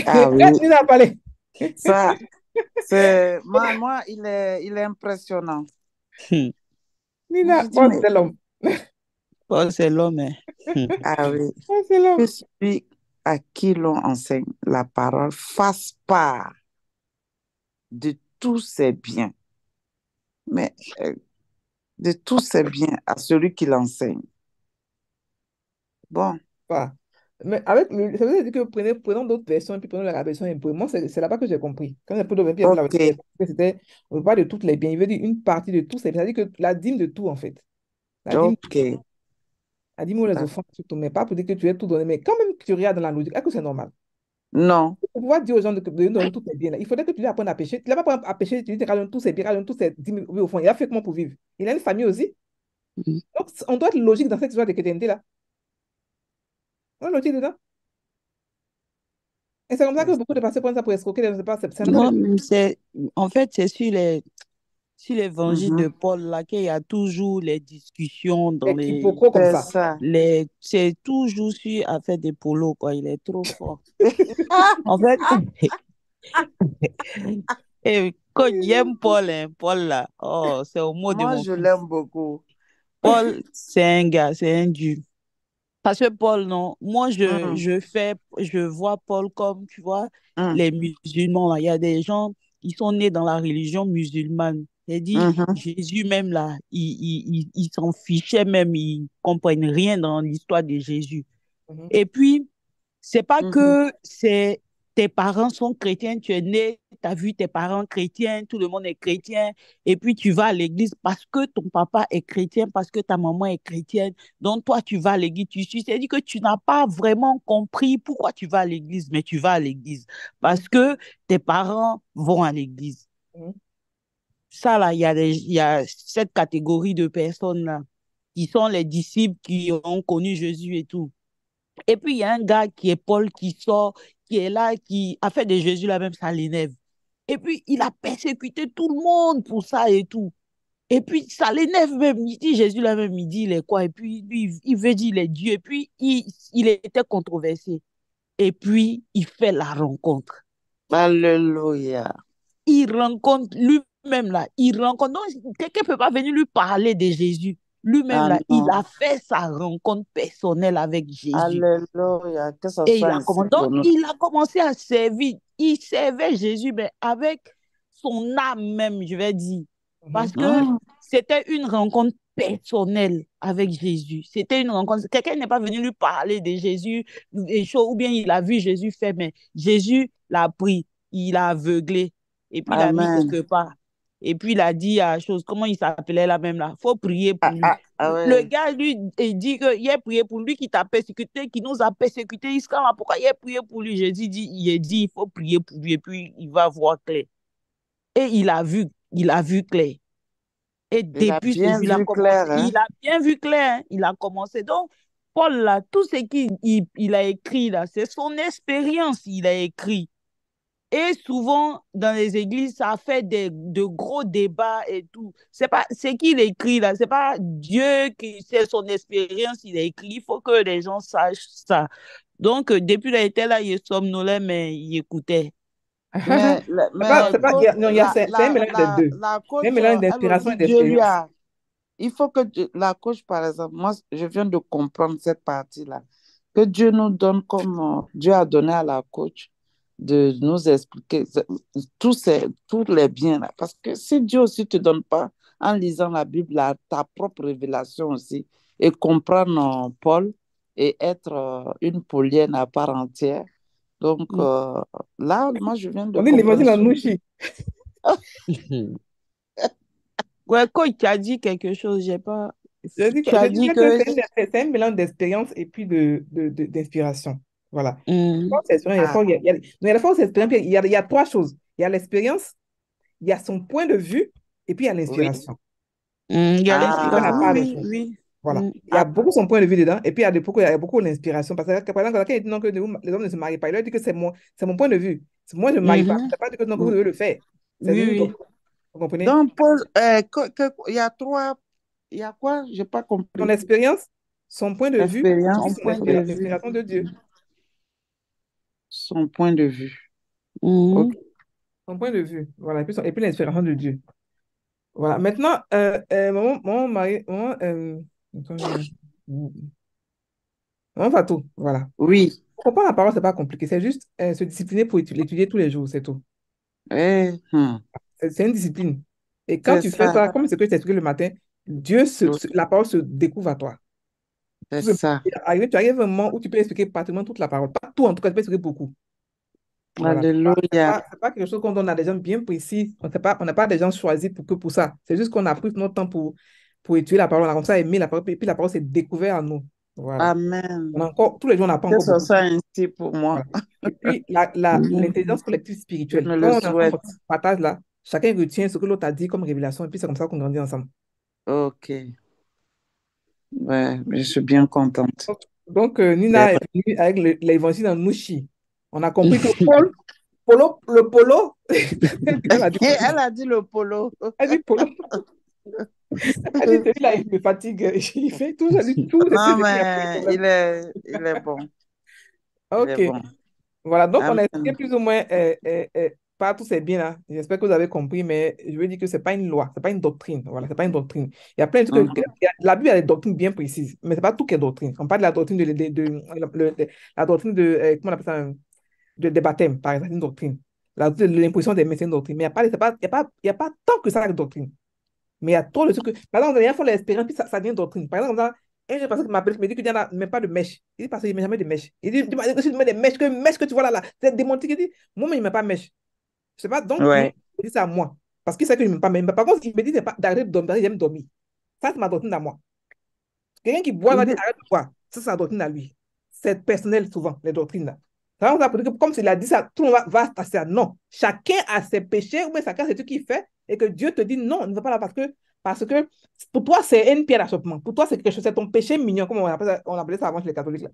Ah oui, Il a parlé. ça, moi, il est impressionnant. Hein. Nina, Je dis, bon, mais, c'est l'homme. Paul, c'est l'homme. Hein. ah oui, Oh, c'est que l'homme. celui à qui l'on enseigne la parole fasse part de tous ses biens, mais de tous ses biens à celui qui l'enseigne. Bon, Pas. Mais avec ça veut dire que prenons d'autres versions et puis prenons la version imprimée. Moi, c'est là-bas que j'ai compris. Quand j'ai pris le puis après la ok, version, j'ai compris que c'était, on ne parle pas de toutes les biens. Il veut dire une partie de tout. C'est-à-dire que la dîme de tout, en fait. La dîme, ok, la dîme ou les offrandes, surtout, mais pas pour dire que tu es tout donné. Mais quand même, tu regardes dans la logique, est-ce que c'est normal? non, Pour pouvoir dire aux gens de donner tous tes biens, là, il faudrait que tu lui apprennes à pêcher. Tu ne l'as pas appris à pêcher, tu lui dis, donne tous ses biens, donne tous ses 10 000 au fond. Il a fait comment pour vivre? Il a une famille aussi. Mhm. Donc, on doit être logique dans cette histoire de chrétienté-là. On est logique dedans. Et c'est comme ça que beaucoup de personnes prennent ça pour escroquer. Ça n'a pas de... Non, mais en fait, c'est sur l'évangile mhm, de Paul là qu'il y a toujours les discussions dans Des quiproquos comme c'est ça. ça. c'est toujours sur affaire des polos, quoi. Il est trop fort. En fait, et quand j'aime Paul, hein, Paul là, oh, c'est au mot de Moi, mon je fils. l'aime beaucoup. Paul, c'est un gars, c'est un dur. Parce que Paul, non, moi, Hmm, je vois Paul comme, tu vois, hmm, les musulmans, là. Il y a des gens, ils sont nés dans la religion musulmane. C'est-à-dire, mhm, Jésus même, là, il s'en fichait même, ils ne comprennent rien dans l'histoire de Jésus. Mhm, Et puis, c'est pas mhm. que c'est tes parents sont chrétiens, tu es né, tu as vu tes parents chrétiens, tout le monde est chrétien, et puis tu vas à l'église parce que ton papa est chrétien, parce que ta maman est chrétienne, donc toi tu vas à l'église, tu suis. C'est-à-dire que tu n'as pas vraiment compris pourquoi tu vas à l'église, mais tu vas à l'église mhm, parce que tes parents vont à l'église. mhm, Ça, là, il y a cette catégorie de personnes-là qui sont les disciples qui ont connu Jésus et tout. Et puis, il y a un gars qui est Paul qui sort, qui est là, qui a fait de Jésus là même, ça l'énerve. Et puis, il a persécuté tout le monde pour ça et tout. Et puis, ça l'énerve même. Il dit Jésus là même, il dit il est quoi? Et puis, lui, il veut dire il est Dieu. Et puis, il était controversé. Et puis, il fait la rencontre. Alléluia. Il rencontre lui-même là. Il rencontre. Donc, quelqu'un ne peut pas venir lui parler de Jésus. Lui-même Ah là, il non. a fait sa rencontre personnelle avec Jésus. Alléluia. Que ça Et soit ainsi donc, pour nous. il a commencé à servir. Il servait Jésus, mais avec son âme même, je vais dire. Parce mhm, que Hmm, c'était une rencontre personnelle avec Jésus. C'était une rencontre. Quelqu'un n'est pas venu lui parler de Jésus, des choses, ou bien il a vu Jésus faire, mais Jésus l'a pris, il l'a aveuglé, et puis il l'a mis Amen. quelque part. Et puis il a dit à chose, comment il s'appelait là même là, faut prier pour Ah, lui. ah, ah Le ouais. gars, lui, il dit qu'il a prié pour lui qui t'a persécuté, qui nous a persécuté. Il se calme, pourquoi il a prié pour lui? Jésus dit, il faut prier pour lui et puis il va voir clair. Et il a vu clair. Et Il a depuis ce bien jour, il a vu commencé. clair, hein? Il a bien vu clair, hein. Il a commencé. Donc, Paul, là, tout ce qu'il a écrit, là, c'est son expérience, il a écrit. Et souvent, dans les églises, ça fait de gros débats et tout. C'est pas ce qu'il écrit, là, c'est pas Dieu qui, c'est son expérience, il a écrit. Il faut que les gens sachent ça. Donc, depuis qu'il était là, il somnolait, mais il écoutait. Mais, C'est pas, non, c'est un mélange des deux. la C'est un coach, mélange elle d'inspiration aussi, et d'expérience. il faut que la coach, par exemple, moi, je viens de comprendre cette partie-là, que Dieu nous donne comme Dieu a donné à la coach de nous expliquer tous les biens là. Parce que si Dieu aussi te donne pas, en lisant la Bible, ta propre révélation aussi, et comprendre Paul et être une Paulienne à part entière. Donc Mm. là, moi, je viens de On dit l'évangile comprendre. en Nouchi. Ouais, coach, tu as dit quelque chose, j'ai pas. Je dis, Tu as je dit disais que que. c'est un mélange d'expérience et puis d'inspiration. Voilà. Mm, Force expérience, Ah, il y a la force expérience, il y a trois choses. Il y a l'expérience, il y a son point de vue, et puis il y a oui. l'inspiration. il y a Il fait l'inspiration. la Ah, part des Oui, choses. oui, Voilà. oui. Il y a ah, beaucoup son point de vue dedans, et puis il y a beaucoup l'inspiration. Parce que, par exemple, quand il dit non, que les hommes ne se marient pas, il leur dit que c'est mon point de vue. Moi, je ne me marie pas. Mhm. C'est pas dit que, non, que vous mm. devez le faire. C'est Oui, une oui. doctrine. Vous comprenez? Donc, Paul, il y a trois, il y a quoi? Je n'ai pas Son compris. expérience, son point de vue, et puis Son Expérience, son point de vue. inspiration de Dieu. son point de vue. Ok. Mhm. Son point de vue. Voilà. Et puis l'inspiration de Dieu. Voilà. Maintenant, mon mari, mon Fatou, voilà. Oui. Comprendre la parole, c'est pas compliqué. C'est juste se discipliner pour l'étudier tous les jours, c'est tout. C'est une discipline. Et quand C'est tu fais ça, ça, comme ce que je t'ai expliqué le matin, oui, la parole se découvre à toi. c'est ça. Tu arrives à un moment où tu peux expliquer pratiquement toute la parole. Pas tout, en tout cas, tu peux expliquer beaucoup. Voilà. Alléluia. C'est pas quelque chose qu'on donne à des gens bien précis. On n'a pas des gens choisis pour ça. C'est juste qu'on a pris notre temps pour étudier la parole. On a comme ça aimé la parole, et puis la parole s'est découverte en nous. Voilà. Amen. Tous les jours, on n'a pas Que encore ce beaucoup. soit ainsi pour moi. Voilà. Et puis, Mhm. l'intelligence collective Je spirituelle. me Quand le on est ensemble, souhaite. on partage là, chacun retient ce que l'autre a dit comme révélation, et puis c'est comme ça qu'on grandit ensemble. Ok. Ouais, je suis bien contente. Donc, C'est Nina est vrai. venue avec l'évangile en Nushi. On a compris que le polo, elle a dit, Elle a dit le polo. elle dit polo, elle dit celui-là, il me fatigue. Il fait tout, elle dit tout, et puis Non, il n'y a pas de mais problème. il est bon. Il est Ok. bon. Voilà, donc on a expliqué Amen. plus ou moins pas tous ces biens là. J'espère que vous avez compris, mais je veux dire que c'est pas une loi, c'est pas une doctrine. Voilà, c'est pas une doctrine. Il y a plein de trucs. Mhm. La Bible a des doctrines bien précises, mais c'est pas tout qui est doctrine. On parle de la doctrine la doctrine comment on appelle ça, des baptêmes, par exemple, c'est une doctrine. La doctrine de l'imposition des mains, c'est une doctrine. Mais il n'y a pas, il y a pas tant que ça de doctrine. Mais il y a trop de trucs. Par exemple, il y a fois l'expérience, puis ça devient doctrine. Par exemple, un jeune pasteur qui m'appelle, qui me dit qu'il n'y en a même pas de mèche. Il dit, parce qu'il ne met jamais de mèche. Il dit, tu mets des mèches que tu vois là, c'est démonté. Il dit, moi, il ne met pas de mèche. Je sais pas, donc, lui, Ouais. il dit ça à moi. Parce qu'il sait que je ne m'aime pas. Mais par contre, il me dit d'arrêter de dormir, parce que j'aime dormir. Ça, c'est ma doctrine à moi. Quelqu'un qui boit va dire, arrête de boire. Ça, c'est la doctrine à lui. C'est personnel, souvent, les doctrines là. Ça, on va dire que comme il a dit ça, tout le monde va se passer à non. Chacun a ses péchés, ou bien chacun a ses trucs qu'il fait, et que Dieu te dit non, ne va pas là parce que pour toi, c'est une pierre d'achoppement. Pour toi, c'est quelque chose, c'est ton péché mignon, comme on appelait ça avant chez les catholiques. Là.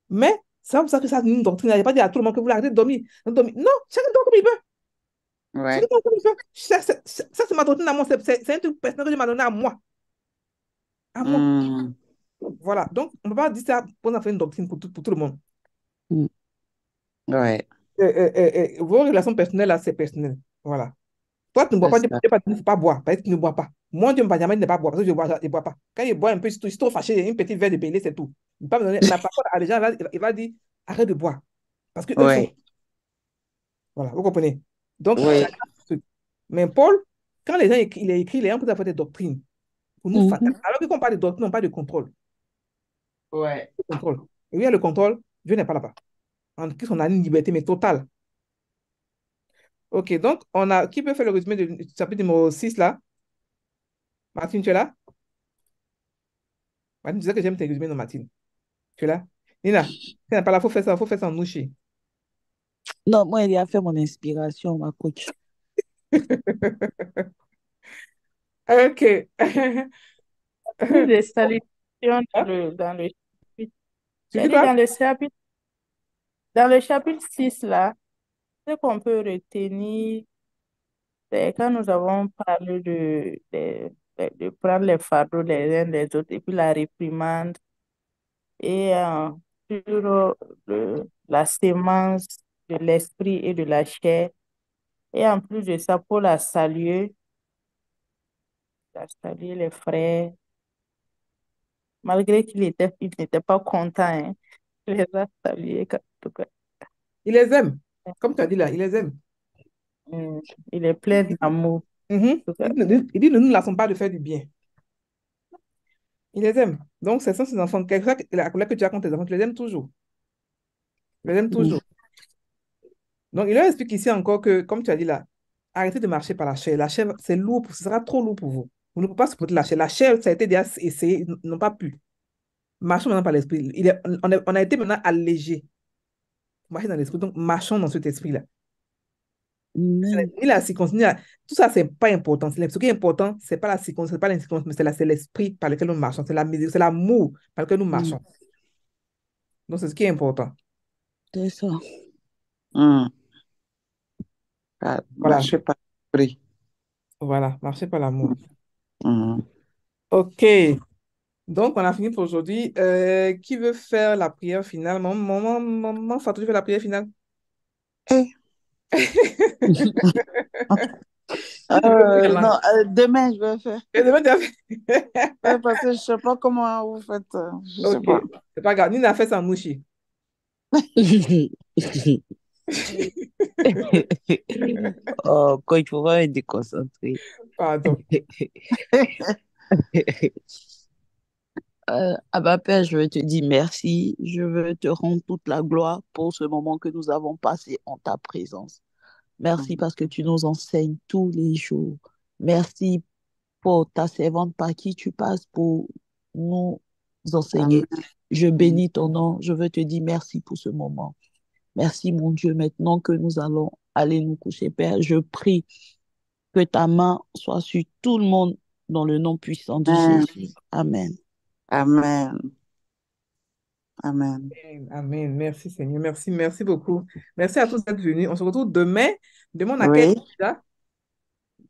Mais c'est pas pour ça que ça, c'est une doctrine. Il n'y a pas dit à tout le monde que vous arrêtez de dormir. Non, chacun dort comme il veut. Chacun Ouais. dort comme il veut. Ça, c'est ma doctrine à moi. C'est un truc personnel que Dieu m'a donné à moi. À moi. Hmm. Voilà. Donc, on ne peut pas dire ça pour en faire une doctrine pour tout le monde. Mhm. Ouais. Vos relations personnelles, là, c'est personnel. Voilà. Toi, tu ne bois C'est pas, Dieu ça. ne faut pas boire, parce que tu ne bois pas. Moi, Dieu ne m'a jamais dit de ne pas boire, parce que je ne bois pas. Quand il boit un peu, je suis trop fâché, une petite verre de Baileys, c'est tout. Il ne peut pas me donner, mais par contre, à les gens, il va dire, arrête de boire. Parce qu'eux sont. Ouais. Voilà, vous comprenez? Donc, Oui. chacun a son truc. Mais Paul, quand les gens, il a écrit, les gens peuvent avoir des doctrines. Pour nous, Mhm. alors que quand on parle de doctrine, on parle de contrôle. Ouais. Contrôle. Et oui, il y a le contrôle, Dieu n'est pas là-bas. En Christ, on a une liberté, mais totale. Ok, donc on a... Qui peut faire le résumé du chapitre numéro 6 là? Martine, tu es là? Martine, tu disais que j'aime tes résumés, non, Martine. Tu es là? Nina, tu n'es pas là, faut faire ça en nouchi. Non, moi, il a fait mon inspiration, ma coach. Ok. Plus de salutations Hein? dans le chapitre. Tu J'ai dis dit quoi? dans le chapitre 6 là, ce qu'on peut retenir, c'est quand nous avons parlé de prendre les fardeaux les uns des autres et puis la réprimande et sur la sémence de l'esprit et de la chair. Et en plus de ça, Paul a salué les frères, malgré il n'était pas content, hein. Il les a salués, en tout cas. Il les aime. Comme tu as dit là, il les aime. Mm. Il est plein d'amour. Mhm. En tout cas. Il dit, ne nous lassons pas de faire du bien. Il les aime. Donc, ce sont ses enfants. La colère que tu as contre tes enfants, tu les aimes toujours. Tu les aimes toujours. Donc, il leur explique ici encore que, comme tu as dit là, arrêtez de marcher par la chair. La chair, c'est lourd, ce sera trop lourd pour vous. Vous ne pouvez pas supporter la chair. La chair, ça a été déjà essayé, ils n'ont pas pu. Marchons maintenant par l'esprit. On a été maintenant allégé. Marcher dans l'esprit. Donc, marchons dans cet esprit-là. Amen. Ni la circoncision, tout ça, c'est pas important. Ce qui est important, c'est pas la circoncision, c'est pas l'incirconcision, mais c'est l'esprit par lequel nous marchons. C'est l'amour par lequel nous marchons. Donc, c'est ce qui est important. C'est ça. Voilà. Voilà. Marchez par l'esprit. Voilà, marcher par l'amour. Mhm. OK. Donc, on a fini pour aujourd'hui. Qui veut faire la prière finale? Maman Fatou, tu fais la prière finale? Eh, non, demain, je vais faire. Et demain, tu as Ouais, parce que je ne sais pas comment vous faites. Je ne sais OK. pas. C'est pas grave. Nina a fait ça en mouchi. Oh, quand il faut vraiment être déconcentré. Pardon. Abba Père, je veux te dire merci. Je veux te rendre toute la gloire pour ce moment que nous avons passé en ta présence. Merci parce que tu nous enseignes tous les jours. Merci pour ta servante par qui tu passes pour nous enseigner. Amen. Je bénis ton nom. Je veux te dire merci pour ce moment. Merci, mon Dieu. Maintenant que nous allons aller nous coucher, Père, je prie que ta main soit sur tout le monde dans le nom puissant de Jésus. Amen. Amen. Amen. Amen. Merci, Seigneur. Merci beaucoup. Merci à tous d'être venus. On se retrouve demain. Demain, on a quel Oui. déjà?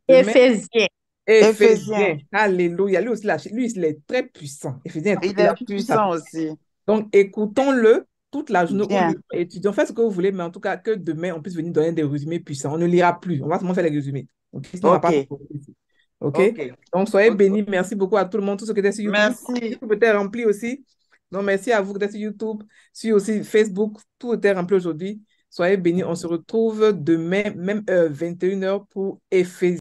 Demain, Éphésiens. Éphésiens. Alléluia. Lui aussi, lui, il est très puissant. Éphésiens, Il il a est tout ça. puissant aussi. Donc, écoutons-le toute la journée ou Bien. étudions. Faites ce que vous voulez, mais en tout cas, que demain, on puisse venir donner des résumés puissants. On ne lira plus. On va seulement faire les résumés. Ok? Sinon, on ne va pas OK. progresser ici. OK? OK. Donc, soyez OK. bénis. Merci beaucoup à tout le monde, tous ceux qui étaient sur YouTube. Merci. YouTube était rempli aussi. Donc, merci à vous qui êtes sur YouTube, sur aussi Facebook. Tout était rempli aujourd'hui. Soyez bénis. On se retrouve demain, même heure, 21h pour Éphésiens.